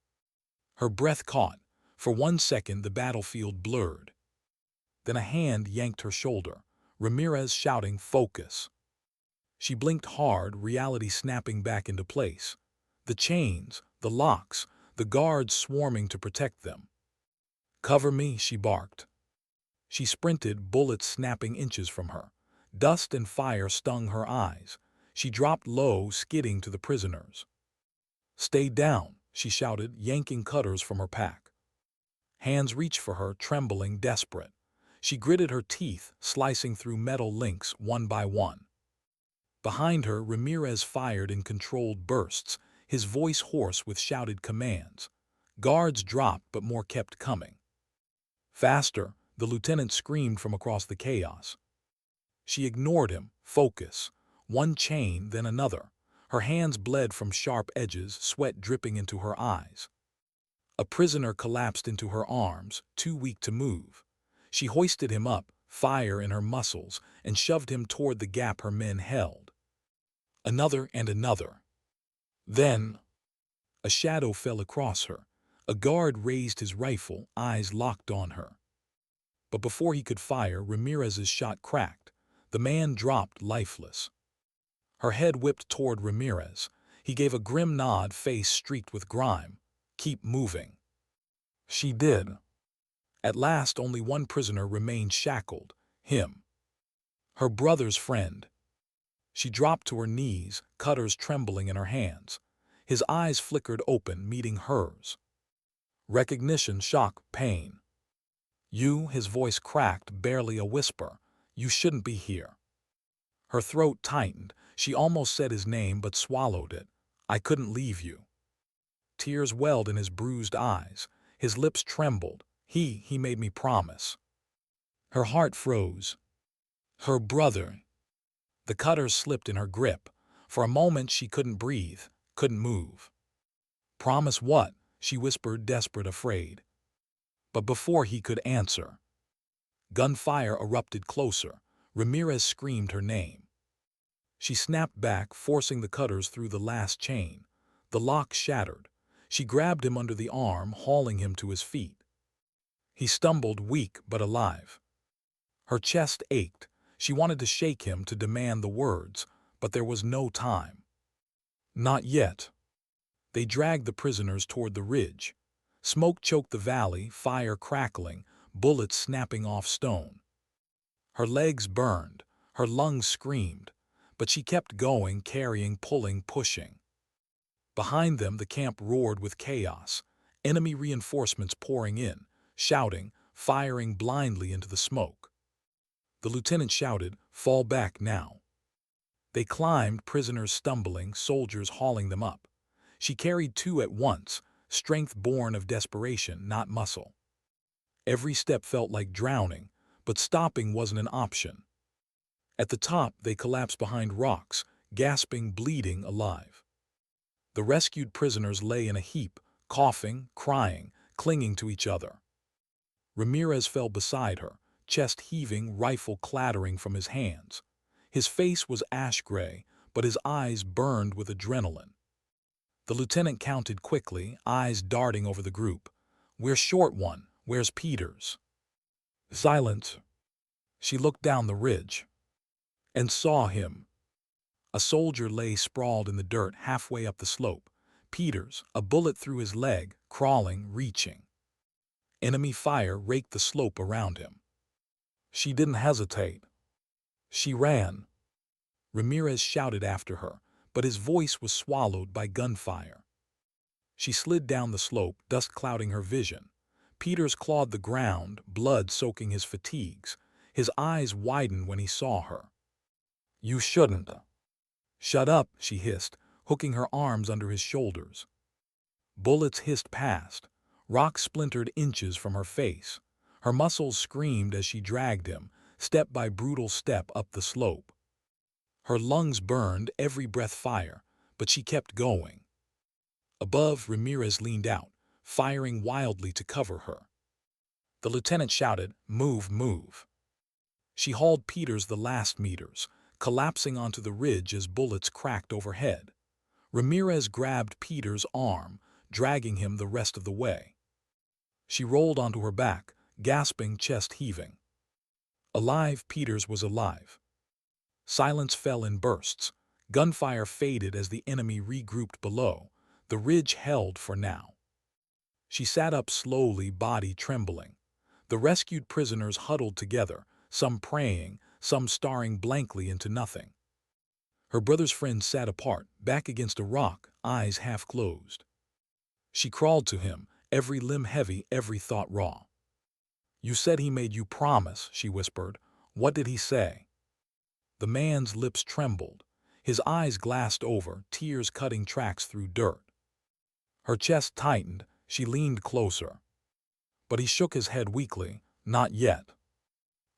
Her breath caught. For 1 second the battlefield blurred. Then a hand yanked her shoulder, Ramirez shouting, "Focus!" She blinked hard, reality snapping back into place. The chains, the locks, the guards swarming to protect them. "Cover me," she barked. She sprinted, bullets snapping inches from her. Dust and fire stung her eyes. She dropped low, skidding to the prisoners. "Stay down," she shouted, yanking cutters from her pack. Hands reached for her, trembling, desperate. She gritted her teeth, slicing through metal links one by one. Behind her, Ramirez fired in controlled bursts, his voice hoarse with shouted commands. Guards dropped, but more kept coming. "Faster!" the lieutenant screamed from across the chaos. She ignored him. Focus. One chain, then another. Her hands bled from sharp edges, sweat dripping into her eyes. A prisoner collapsed into her arms, too weak to move. She hoisted him up, fire in her muscles, and shoved him toward the gap her men held. Another and another. Then, a shadow fell across her. A guard raised his rifle, eyes locked on her. But before he could fire, Ramirez's shot cracked. The man dropped lifeless. Her head whipped toward Ramirez. He gave a grim nod, face streaked with grime. "Keep moving." She did. At last, only one prisoner remained shackled, him. Her brother's friend. She dropped to her knees, cutters trembling in her hands. His eyes flickered open, meeting hers. Recognition, shock, pain. "You," his voice cracked, barely a whisper. "You shouldn't be here." Her throat tightened. She almost said his name, but swallowed it. "I couldn't leave you." Tears welled in his bruised eyes. His lips trembled. He made me promise." Her heart froze. Her brother. The cutters slipped in her grip. For a moment she couldn't breathe, couldn't move. "Promise what?" she whispered, desperate, afraid. But before he could answer, gunfire erupted closer. Ramirez screamed her name. She snapped back, forcing the cutters through the last chain. The lock shattered. She grabbed him under the arm, hauling him to his feet. He stumbled, weak but alive. Her chest ached. She wanted to shake him, to demand the words, but there was no time. Not yet. They dragged the prisoners toward the ridge. Smoke choked the valley, fire crackling, bullets snapping off stone. Her legs burned, her lungs screamed, but she kept going, carrying, pulling, pushing. Behind them, the camp roared with chaos, enemy reinforcements pouring in, shouting, firing blindly into the smoke. The lieutenant shouted, "Fall back now." They climbed, prisoners stumbling, soldiers hauling them up. She carried two at once, strength born of desperation, not muscle. Every step felt like drowning, but stopping wasn't an option. At the top, they collapsed behind rocks, gasping, bleeding, alive. The rescued prisoners lay in a heap, coughing, crying, clinging to each other. Ramirez fell beside her, chest heaving, rifle clattering from his hands. His face was ash-gray, but his eyes burned with adrenaline. The lieutenant counted quickly, eyes darting over the group. "We're short one. Where's Peters?" Silence. She looked down the ridge and saw him. A soldier lay sprawled in the dirt halfway up the slope. Peters, a bullet through his leg, crawling, reaching. Enemy fire raked the slope around him. She didn't hesitate. She ran. Ramirez shouted after her, but his voice was swallowed by gunfire. She slid down the slope, dust clouding her vision. Peters clawed the ground, blood soaking his fatigues. His eyes widened when he saw her. "You shouldn't." "Shut up," she hissed, hooking her arms under his shoulders. Bullets hissed past. Rocks splintered inches from her face. Her muscles screamed as she dragged him, step by brutal step up the slope. Her lungs burned, every breath fire, but she kept going. Above, Ramirez leaned out, firing wildly to cover her. The lieutenant shouted, "Move, move." She hauled Peters the last meters, collapsing onto the ridge as bullets cracked overhead. Ramirez grabbed Peters' arm, dragging him the rest of the way. She rolled onto her back, gasping, chest heaving. Alive, Peters was alive. Silence fell in bursts. Gunfire faded as the enemy regrouped below. The ridge held for now. She sat up slowly, body trembling. The rescued prisoners huddled together, some praying, some staring blankly into nothing. Her brother's friend sat apart, back against a rock, eyes half closed. She crawled to him, every limb heavy, every thought raw. "You said he made you promise," she whispered. "What did he say?" The man's lips trembled. His eyes glassed over, tears cutting tracks through dirt. Her chest tightened. She leaned closer. But he shook his head weakly. "Not yet."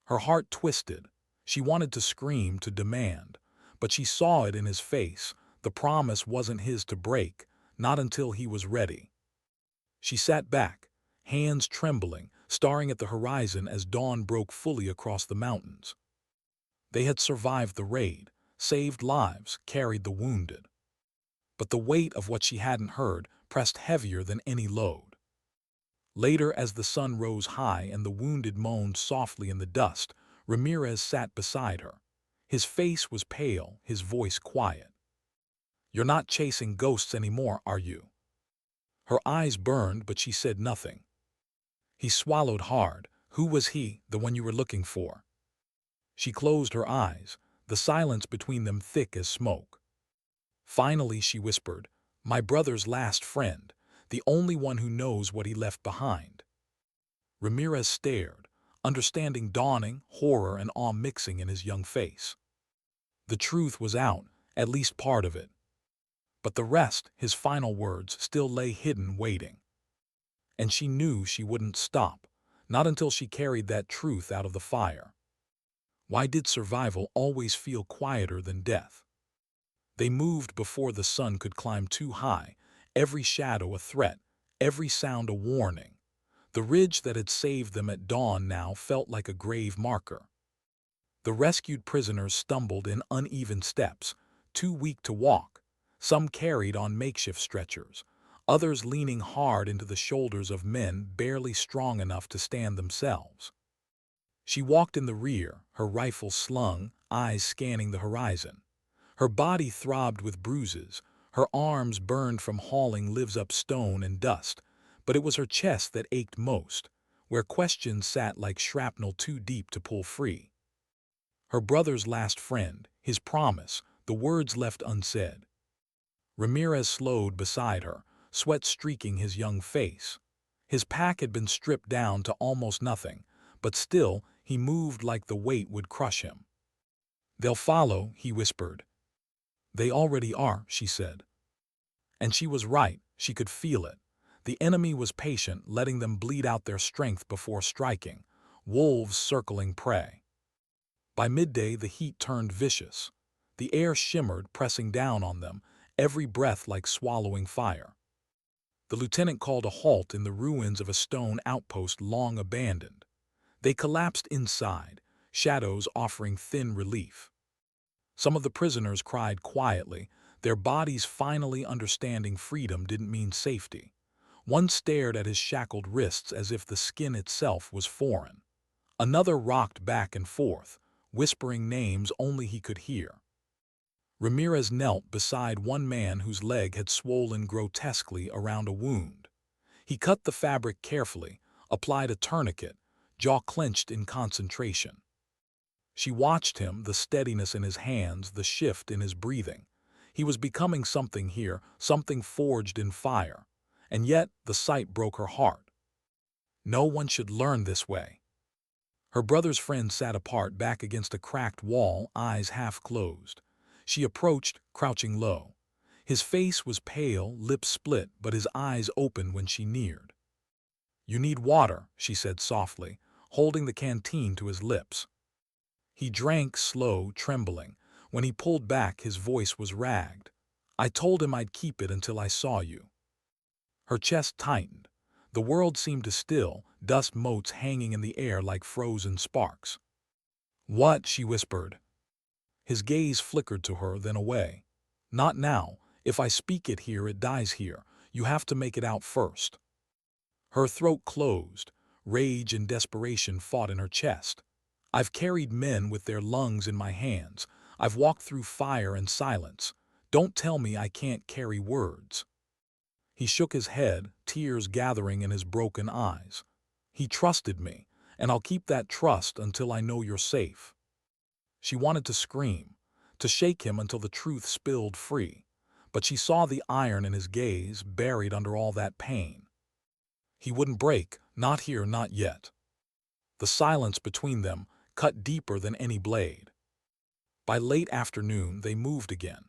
Her heart twisted. She wanted to scream, to demand. But she saw it in his face. The promise wasn't his to break, not until he was ready. She sat back, hands trembling, staring at the horizon as dawn broke fully across the mountains. They had survived the raid, saved lives, carried the wounded. But the weight of what she hadn't heard pressed heavier than any load. Later, as the sun rose high and the wounded moaned softly in the dust, Ramirez sat beside her. His face was pale, his voice quiet. "You're not chasing ghosts anymore, are you?" Her eyes burned, but she said nothing. He swallowed hard. "Who was he, the one you were looking for?" She closed her eyes, the silence between them thick as smoke. Finally she whispered, "My brother's last friend, the only one who knows what he left behind." Ramirez stared, understanding dawning, horror and awe mixing in his young face. The truth was out, at least part of it. But the rest, his final words, still lay hidden, waiting. And she knew she wouldn't stop, not until she carried that truth out of the fire. Why did survival always feel quieter than death? They moved before the sun could climb too high, every shadow a threat, every sound a warning. The ridge that had saved them at dawn now felt like a grave marker. The rescued prisoners stumbled in uneven steps, too weak to walk. Some carried on makeshift stretchers, others leaning hard into the shoulders of men barely strong enough to stand themselves. She walked in the rear, her rifle slung, eyes scanning the horizon. Her body throbbed with bruises, her arms burned from hauling lives up stone and dust, but it was her chest that ached most, where questions sat like shrapnel too deep to pull free. Her brother's last friend, his promise, the words left unsaid. Ramirez slowed beside her, sweat streaking his young face. His pack had been stripped down to almost nothing, but still he moved like the weight would crush him. "They'll follow," he whispered. "They already are," she said. And she was right, she could feel it. The enemy was patient, letting them bleed out their strength before striking, wolves circling prey. By midday the heat turned vicious. The air shimmered, pressing down on them, every breath like swallowing fire. The lieutenant called a halt in the ruins of a stone outpost long abandoned. They collapsed inside, shadows offering thin relief. Some of the prisoners cried quietly, their bodies finally understanding freedom didn't mean safety. One stared at his shackled wrists as if the skin itself was foreign. Another rocked back and forth, whispering names only he could hear. Ramirez knelt beside one man whose leg had swollen grotesquely around a wound. He cut the fabric carefully, applied a tourniquet, jaw clenched in concentration. She watched him, the steadiness in his hands, the shift in his breathing. He was becoming something here, something forged in fire. And yet the sight broke her heart. No one should learn this way. Her brother's friend sat apart back against a cracked wall, eyes half closed. She approached, crouching low. His face was pale, lips split, but his eyes opened when she neared. "You need water," she said softly, holding the canteen to his lips. He drank slow, trembling. When he pulled back, his voice was ragged. "I told him I'd keep it until I saw you." Her chest tightened. The world seemed to still, dust motes hanging in the air like frozen sparks. "What?" she whispered. His gaze flickered to her, then away. "Not now. If I speak it here, it dies here. You have to make it out first." Her throat closed. Rage and desperation fought in her chest. "I've carried men with their lungs in my hands. I've walked through fire and silence. Don't tell me I can't carry words." He shook his head, tears gathering in his broken eyes. "He trusted me, and I'll keep that trust until I know you're safe." She wanted to scream, to shake him until the truth spilled free, but she saw the iron in his gaze buried under all that pain. He wouldn't break, not here, not yet. The silence between them cut deeper than any blade. By late afternoon, they moved again.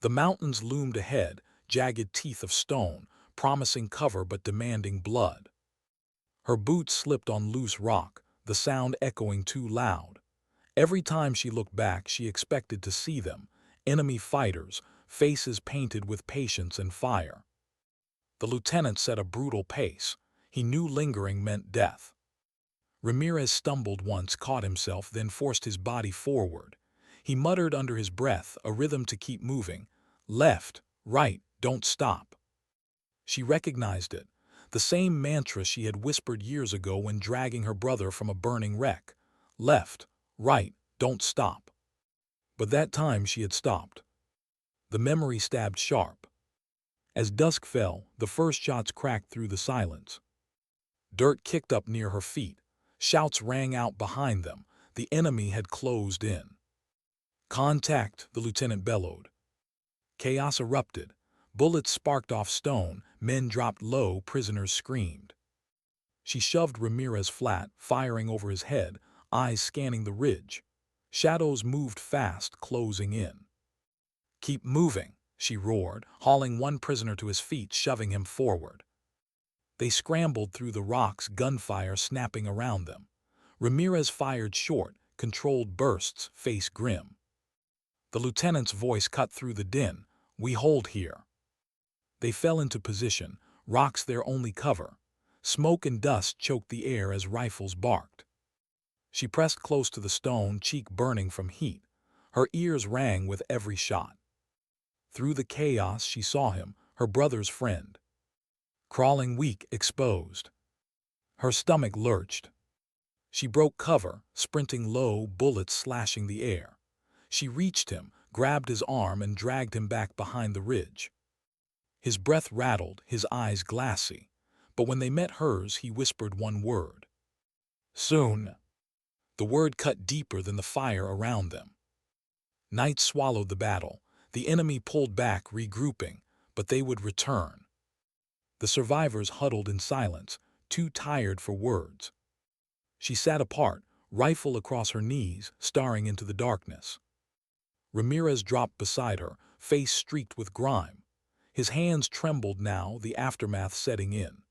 The mountains loomed ahead, jagged teeth of stone, promising cover but demanding blood. Her boots slipped on loose rock, the sound echoing too loud. Every time she looked back, she expected to see them, enemy fighters, faces painted with patience and fire. The lieutenant set a brutal pace. He knew lingering meant death. Ramirez stumbled once, caught himself, then forced his body forward. He muttered under his breath, a rhythm to keep moving. "Left, right, don't stop." She recognized it, the same mantra she had whispered years ago when dragging her brother from a burning wreck. "Left, right, don't stop." But that time she had stopped. The memory stabbed sharp. As dusk fell, the first shots cracked through the silence. Dirt kicked up near her feet. Shouts rang out behind them. The enemy had closed in. "Contact!" the lieutenant bellowed. Chaos erupted. Bullets sparked off stone, men dropped low, prisoners screamed. She shoved Ramirez flat, firing over his head, eyes scanning the ridge. Shadows moved fast, closing in. "Keep moving," she roared, hauling one prisoner to his feet, shoving him forward. They scrambled through the rocks, gunfire snapping around them. Ramirez fired short, controlled bursts, face grim. The lieutenant's voice cut through the din. "We hold here." They fell into position, rocks their only cover. Smoke and dust choked the air as rifles barked. She pressed close to the stone, cheek burning from heat. Her ears rang with every shot. Through the chaos she saw him, her brother's friend. Crawling weak, exposed. Her stomach lurched. She broke cover, sprinting low, bullets slashing the air. She reached him, grabbed his arm and dragged him back behind the ridge. His breath rattled, his eyes glassy. But when they met hers, he whispered one word. "Soon." The word cut deeper than the fire around them. Night swallowed the battle. The enemy pulled back, regrouping, but they would return. The survivors huddled in silence, too tired for words. She sat apart, rifle across her knees, staring into the darkness. Ramirez dropped beside her, face streaked with grime. His hands trembled now, the aftermath setting in.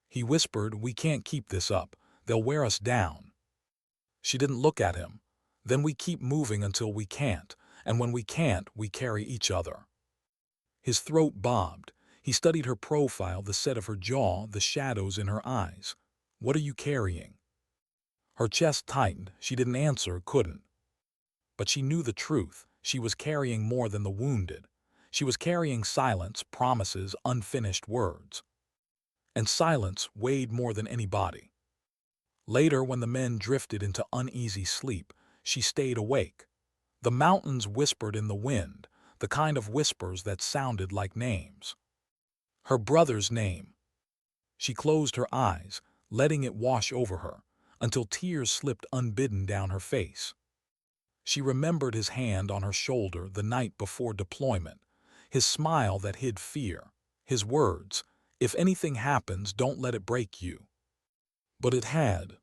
He whispered, "We can't keep this up. They'll wear us down." She didn't look at him. "Then we keep moving until we can't, and when we can't, we carry each other." His throat bobbed. He studied her profile, the set of her jaw, the shadows in her eyes. "What are you carrying?" Her chest tightened. She didn't answer, couldn't. But she knew the truth. She was carrying more than the wounded. She was carrying silence, promises, unfinished words. And silence weighed more than any body. Later, when the men drifted into uneasy sleep, she stayed awake. The mountains whispered in the wind, the kind of whispers that sounded like names. Her brother's name. She closed her eyes, letting it wash over her, until tears slipped unbidden down her face. She remembered his hand on her shoulder the night before deployment, his smile that hid fear, his words, "If anything happens, don't let it break you." But it had.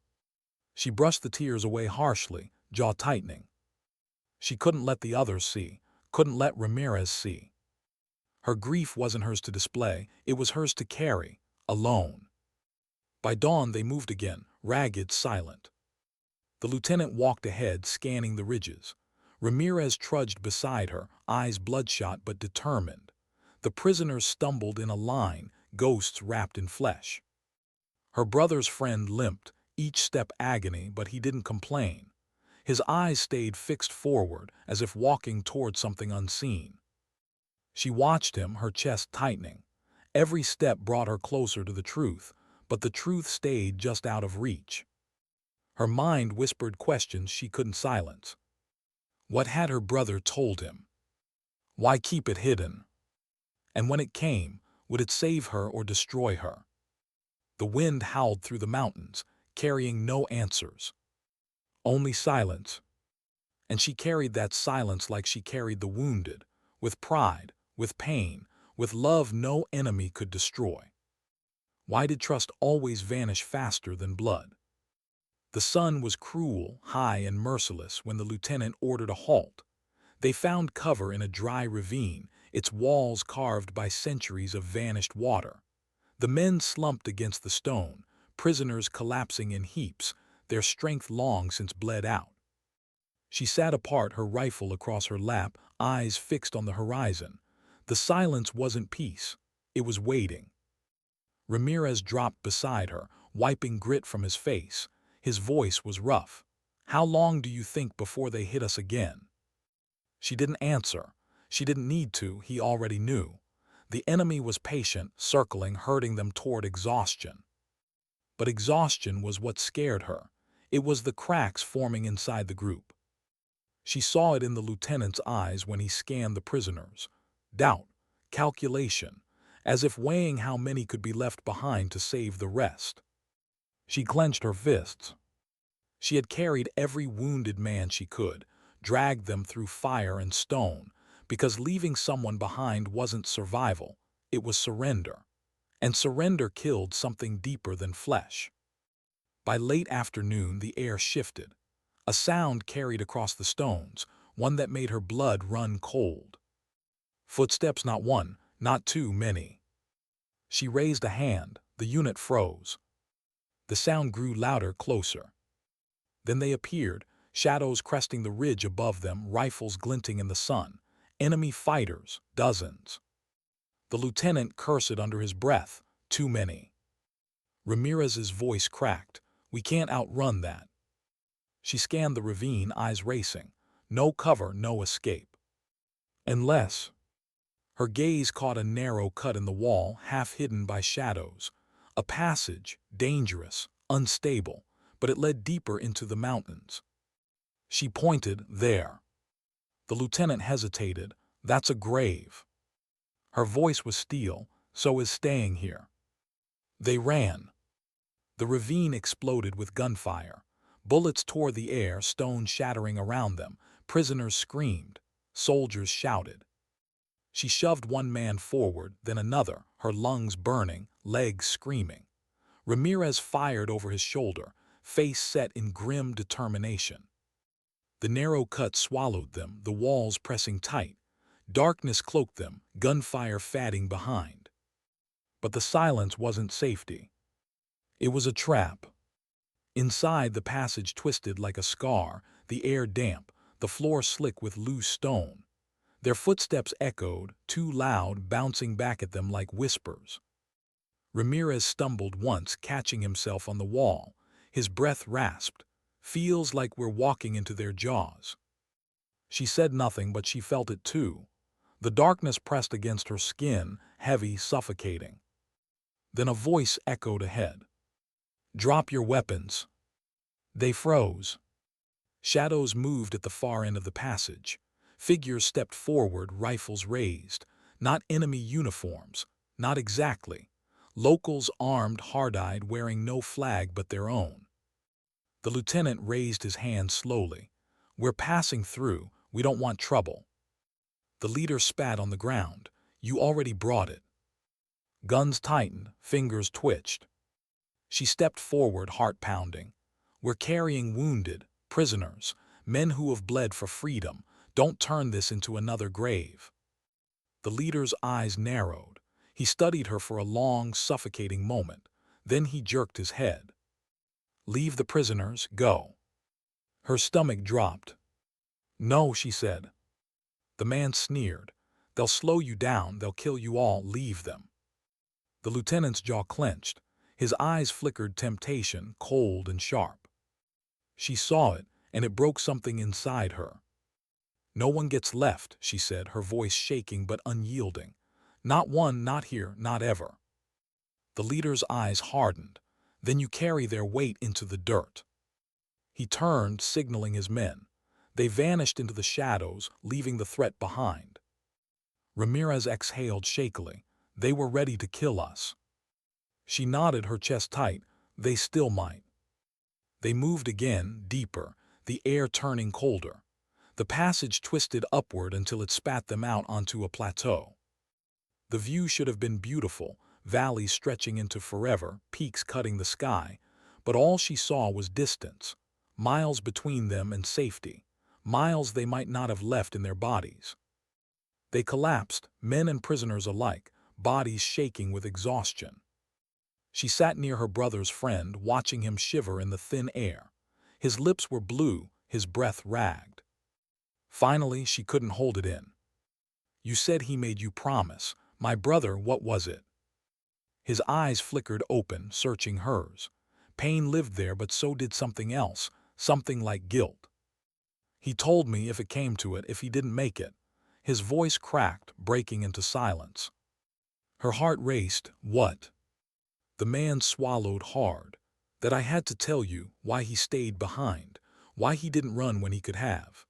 She brushed the tears away harshly, jaw tightening. She couldn't let the others see, couldn't let Ramirez see. Her grief wasn't hers to display, it was hers to carry, alone. By dawn they moved again, ragged, silent. The lieutenant walked ahead, scanning the ridges. Ramirez trudged beside her, eyes bloodshot but determined. The prisoners stumbled in a line, ghosts wrapped in flesh. Her brother's friend limped, each step agony, but he didn't complain. His eyes stayed fixed forward, as if walking toward something unseen. She watched him, her chest tightening. Every step brought her closer to the truth, but the truth stayed just out of reach. Her mind whispered questions she couldn't silence. What had her brother told him? Why keep it hidden? And when it came, would it save her or destroy her? The wind howled through the mountains, carrying no answers. Only silence. And she carried that silence like she carried the wounded, with pride, with pain, with love no enemy could destroy. Why did trust always vanish faster than blood? The sun was cruel, high, and merciless when the lieutenant ordered a halt. They found cover in a dry ravine, its walls carved by centuries of vanished water. The men slumped against the stone, prisoners collapsing in heaps, their strength long since bled out. She sat apart, her rifle across her lap, eyes fixed on the horizon. The silence wasn't peace, it was waiting. Ramirez dropped beside her, wiping grit from his face. His voice was rough. How long do you think before they hit us again? She didn't answer. She didn't need to, he already knew. The enemy was patient, circling, herding them toward exhaustion. But exhaustion was what scared her. It was the cracks forming inside the group. She saw it in the lieutenant's eyes when he scanned the prisoners. Doubt, calculation, as if weighing how many could be left behind to save the rest. She clenched her fists. She had carried every wounded man she could, dragged them through fire and stone, because leaving someone behind wasn't survival, it was surrender. And surrender killed something deeper than flesh. By late afternoon, the air shifted. A sound carried across the stones, one that made her blood run cold. Footsteps, not one, not too many. She raised a hand, the unit froze. The sound grew louder, closer. Then they appeared, shadows cresting the ridge above them, rifles glinting in the sun. Enemy fighters, dozens. The lieutenant cursed under his breath, too many. Ramirez's voice cracked. We can't outrun that. She scanned the ravine, eyes racing. No cover, no escape. Unless... Her gaze caught a narrow cut in the wall, half hidden by shadows. A passage, dangerous, unstable, but it led deeper into the mountains. She pointed there. The lieutenant hesitated. That's a grave. Her voice was steel, so is staying here. They ran. The ravine exploded with gunfire. Bullets tore the air, stones shattering around them. Prisoners screamed. Soldiers shouted. She shoved one man forward, then another, her lungs burning, legs screaming. Ramirez fired over his shoulder, face set in grim determination. The narrow cut swallowed them, the walls pressing tight. Darkness cloaked them, gunfire fatting behind. But the silence wasn't safety. It was a trap. Inside, the passage twisted like a scar, the air damp, the floor slick with loose stone. Their footsteps echoed, too loud, bouncing back at them like whispers. Ramirez stumbled once, catching himself on the wall. His breath rasped. Feels like we're walking into their jaws. She said nothing, but she felt it too. The darkness pressed against her skin, heavy, suffocating. Then a voice echoed ahead. Drop your weapons. They froze. Shadows moved at the far end of the passage. Figures stepped forward, rifles raised. Not enemy uniforms. Not exactly. Locals armed, hard-eyed, wearing no flag but their own. The lieutenant raised his hand slowly. We're passing through. We don't want trouble. The leader spat on the ground. You already brought it. Guns tightened, fingers twitched. She stepped forward, heart pounding. We're carrying wounded, prisoners, men who have bled for freedom. Don't turn this into another grave. The leader's eyes narrowed. He studied her for a long, suffocating moment. Then he jerked his head. Leave the prisoners, go. Her stomach dropped. No, she said. The man sneered. They'll slow you down, they'll kill you all, leave them. The lieutenant's jaw clenched. His eyes flickered temptation, cold and sharp. She saw it, and it broke something inside her. No one gets left, she said, her voice shaking but unyielding. Not one, not here, not ever. The leader's eyes hardened. Then you carry their weight into the dirt. He turned, signaling his men. They vanished into the shadows, leaving the threat behind. Ramirez exhaled shakily. They were ready to kill us. She nodded, her chest tight. They still might. They moved again, deeper, the air turning colder. The passage twisted upward until it spat them out onto a plateau. The view should have been beautiful, valleys stretching into forever, peaks cutting the sky, but all she saw was distance, miles between them and safety, miles they might not have left in their bodies. They collapsed, men and prisoners alike, bodies shaking with exhaustion. She sat near her brother's friend, watching him shiver in the thin air. His lips were blue, his breath ragged. Finally, she couldn't hold it in. You said he made you promise. My brother, what was it? His eyes flickered open, searching hers. Pain lived there, but so did something else, something like guilt. He told me if it came to it, if he didn't make it. His voice cracked, breaking into silence. Her heart raced. What? The man swallowed hard. That I had to tell you why he stayed behind, why he didn't run when he could have.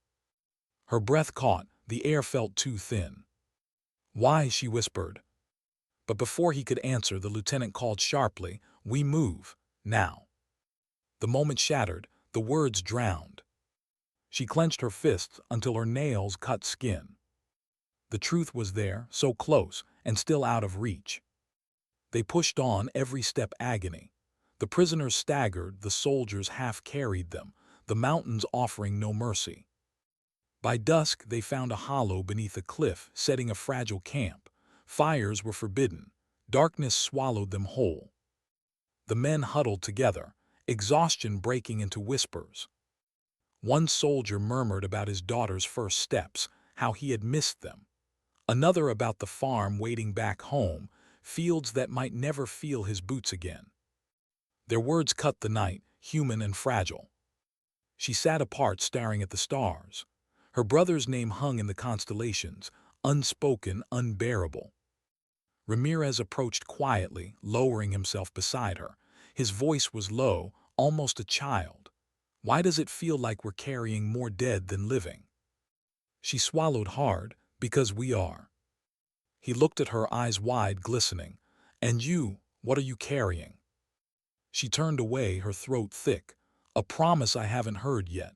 Her breath caught, the air felt too thin. Why, she whispered. But before he could answer, the lieutenant called sharply, we move, now. The moment shattered, the words drowned. She clenched her fists until her nails cut skin. The truth was there, so close, and still out of reach. They pushed on, every step agony. The prisoners staggered, the soldiers half carried them, the mountains offering no mercy. By dusk, they found a hollow beneath a cliff, setting a fragile camp. Fires were forbidden. Darkness swallowed them whole. The men huddled together, exhaustion breaking into whispers. One soldier murmured about his daughter's first steps, how he had missed them. Another about the farm waiting back home, fields that might never feel his boots again. Their words cut the night, human and fragile. She sat apart, staring at the stars. Her brother's name hung in the constellations, unspoken, unbearable. Ramirez approached quietly, lowering himself beside her. His voice was low, almost a child. Why does it feel like we're carrying more dead than living? She swallowed hard, because we are. He looked at her, eyes wide, glistening. And you, what are you carrying? She turned away, her throat thick. A promise I haven't heard yet.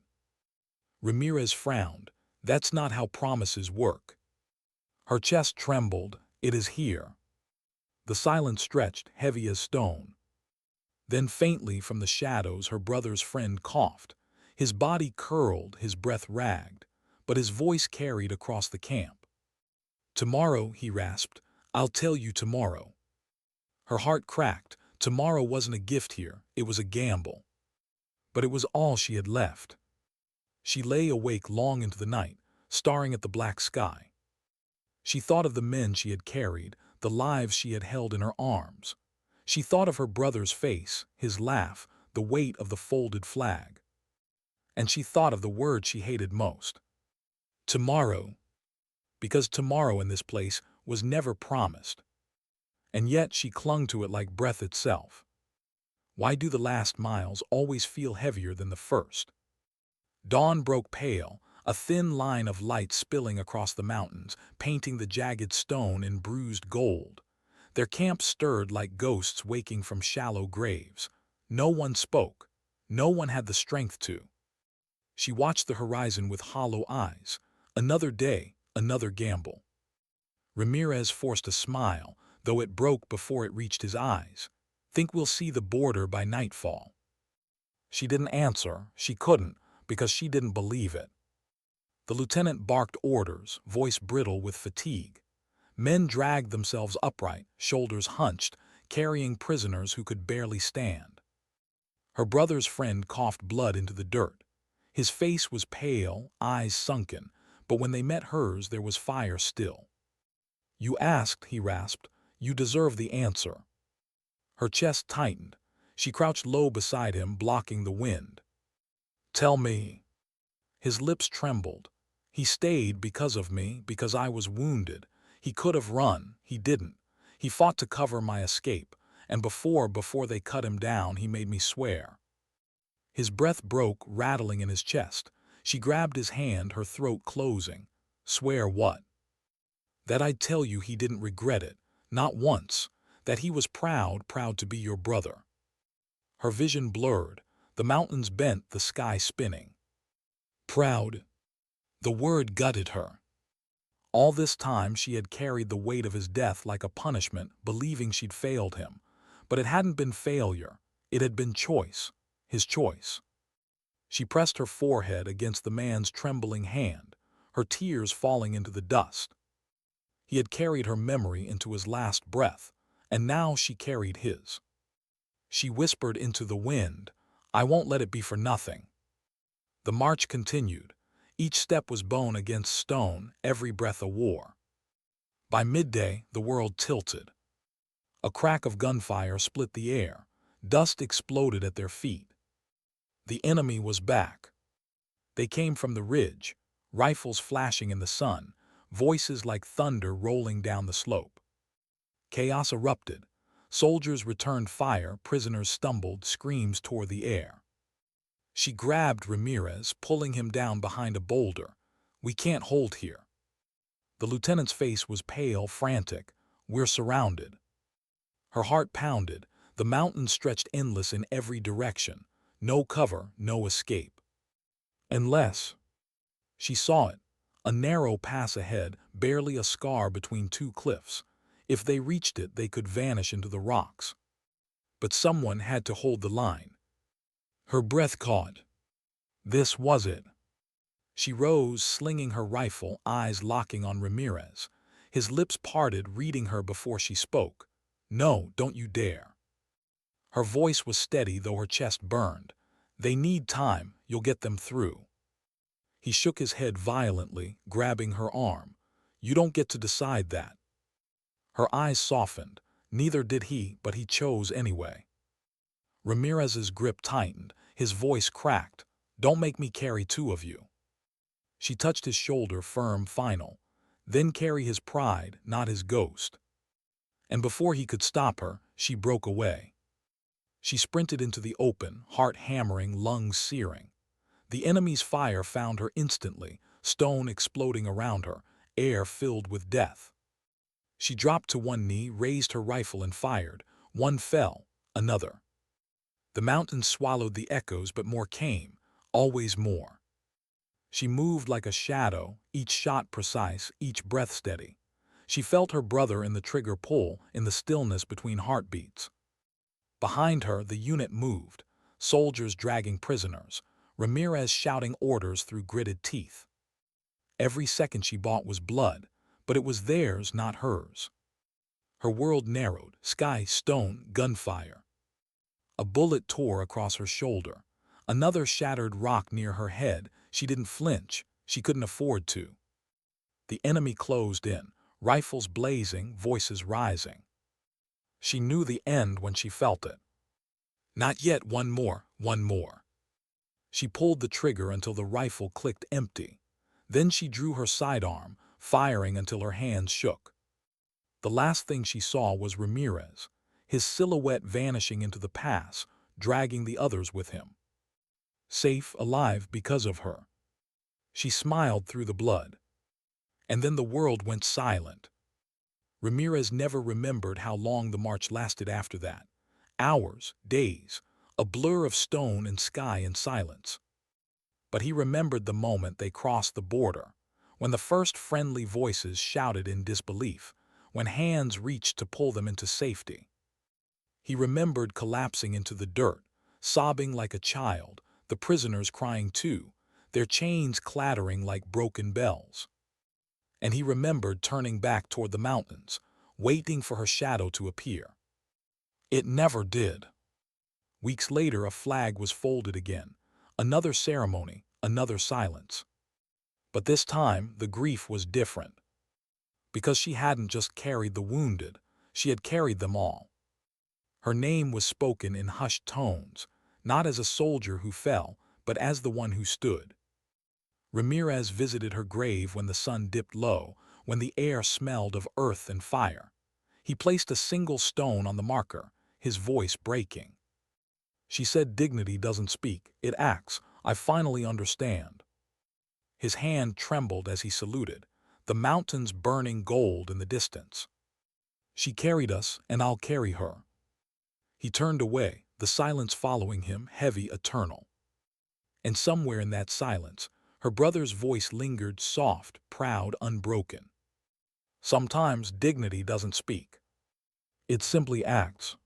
Ramirez frowned. That's not how promises work. Her chest trembled. It is here. The silence stretched, heavy as stone. Then faintly from the shadows her brother's friend coughed. His body curled, his breath ragged, but his voice carried across the camp. Tomorrow, he rasped, I'll tell you tomorrow. Her heart cracked. Tomorrow wasn't a gift here, it was a gamble. But it was all she had left. She lay awake long into the night, staring at the black sky. She thought of the men she had carried, the lives she had held in her arms. She thought of her brother's face, his laugh, the weight of the folded flag. And she thought of the word she hated most. Tomorrow. Because tomorrow in this place was never promised. And yet she clung to it like breath itself. Why do the last miles always feel heavier than the first? Dawn broke pale, a thin line of light spilling across the mountains, painting the jagged stone in bruised gold. Their camp stirred like ghosts waking from shallow graves. No one spoke. No one had the strength to. She watched the horizon with hollow eyes. Another day, another gamble. Ramirez forced a smile, though it broke before it reached his eyes. Think we'll see the border by nightfall. She didn't answer. She couldn't, because she didn't believe it. The lieutenant barked orders, voice brittle with fatigue. Men dragged themselves upright, shoulders hunched, carrying prisoners who could barely stand. Her brother's friend coughed blood into the dirt. His face was pale, eyes sunken, but when they met hers there was fire still. "You asked," he rasped. "You deserve the answer." Her chest tightened. She crouched low beside him, blocking the wind. "Tell me." His lips trembled. "He stayed because of me, because I was wounded. He could have run. He didn't. He fought to cover my escape, and before they cut him down, he made me swear." His breath broke, rattling in his chest. She grabbed his hand, her throat closing. "Swear what?" "That I'd tell you he didn't regret it, not once. That he was proud to be your brother." Her vision blurred, the mountains bent, the sky spinning. Proud. The word gutted her. All this time she had carried the weight of his death like a punishment, believing she'd failed him. But it hadn't been failure. It had been choice. His choice. She pressed her forehead against the man's trembling hand, her tears falling into the dust. He had carried her memory into his last breath, and now she carried his. She whispered into the wind, "I won't let it be for nothing." The march continued. Each step was bone against stone, every breath a war. By midday, the world tilted. A crack of gunfire split the air. Dust exploded at their feet. The enemy was back. They came from the ridge, rifles flashing in the sun, voices like thunder rolling down the slope. Chaos erupted. Soldiers returned fire, prisoners stumbled, screams tore the air. She grabbed Ramirez, pulling him down behind a boulder. "We can't hold here." The lieutenant's face was pale, frantic. "We're surrounded." Her heart pounded. The mountains stretched endless in every direction. No cover, no escape. Unless... She saw it. A narrow pass ahead, barely a scar between two cliffs. If they reached it, they could vanish into the rocks. But someone had to hold the line. Her breath caught. This was it. She rose, slinging her rifle, eyes locking on Ramirez. His lips parted, reading her before she spoke. "No, don't you dare." Her voice was steady, though her chest burned. "They need time. You'll get them through." He shook his head violently, grabbing her arm. "You don't get to decide that." Her eyes softened. Neither did he, but he chose anyway. Ramirez's grip tightened. His voice cracked. "Don't make me carry two of you." She touched his shoulder, firm, final. "Then carry his pride, not his ghost." And before he could stop her, she broke away. She sprinted into the open, heart hammering, lungs searing. The enemy's fire found her instantly, stone exploding around her, air filled with death. She dropped to one knee, raised her rifle and fired. One fell, another. The mountains swallowed the echoes, but more came, always more. She moved like a shadow, each shot precise, each breath steady. She felt her brother in the trigger pull, in the stillness between heartbeats. Behind her, the unit moved, soldiers dragging prisoners, Ramirez shouting orders through gritted teeth. Every second she bought was blood, but it was theirs, not hers. Her world narrowed, sky, stone, gunfire. A bullet tore across her shoulder. Another shattered rock near her head. She didn't flinch. She couldn't afford to. The enemy closed in, rifles blazing, voices rising. She knew the end when she felt it. Not yet, one more, one more. She pulled the trigger until the rifle clicked empty. Then she drew her sidearm, firing until her hands shook. The last thing she saw was Ramirez, his silhouette vanishing into the pass, dragging the others with him. Safe, alive because of her. She smiled through the blood. And then the world went silent. Ramirez never remembered how long the march lasted after that. Hours, days, a blur of stone and sky and silence. But he remembered the moment they crossed the border, when the first friendly voices shouted in disbelief, when hands reached to pull them into safety. He remembered collapsing into the dirt, sobbing like a child, the prisoners crying too, their chains clattering like broken bells. And he remembered turning back toward the mountains, waiting for her shadow to appear. It never did. Weeks later, a flag was folded again. Another ceremony, another silence. But this time, the grief was different. Because she hadn't just carried the wounded, she had carried them all. Her name was spoken in hushed tones, not as a soldier who fell, but as the one who stood. Ramirez visited her grave when the sun dipped low, when the air smelled of earth and fire. He placed a single stone on the marker, his voice breaking. She said, "Dignity doesn't speak, it acts. I finally understand." His hand trembled as he saluted, the mountains burning gold in the distance. "She carried us, and I'll carry her." He turned away, the silence following him, heavy, eternal. And somewhere in that silence, her brother's voice lingered, soft, proud, unbroken. "Sometimes dignity doesn't speak. It simply acts."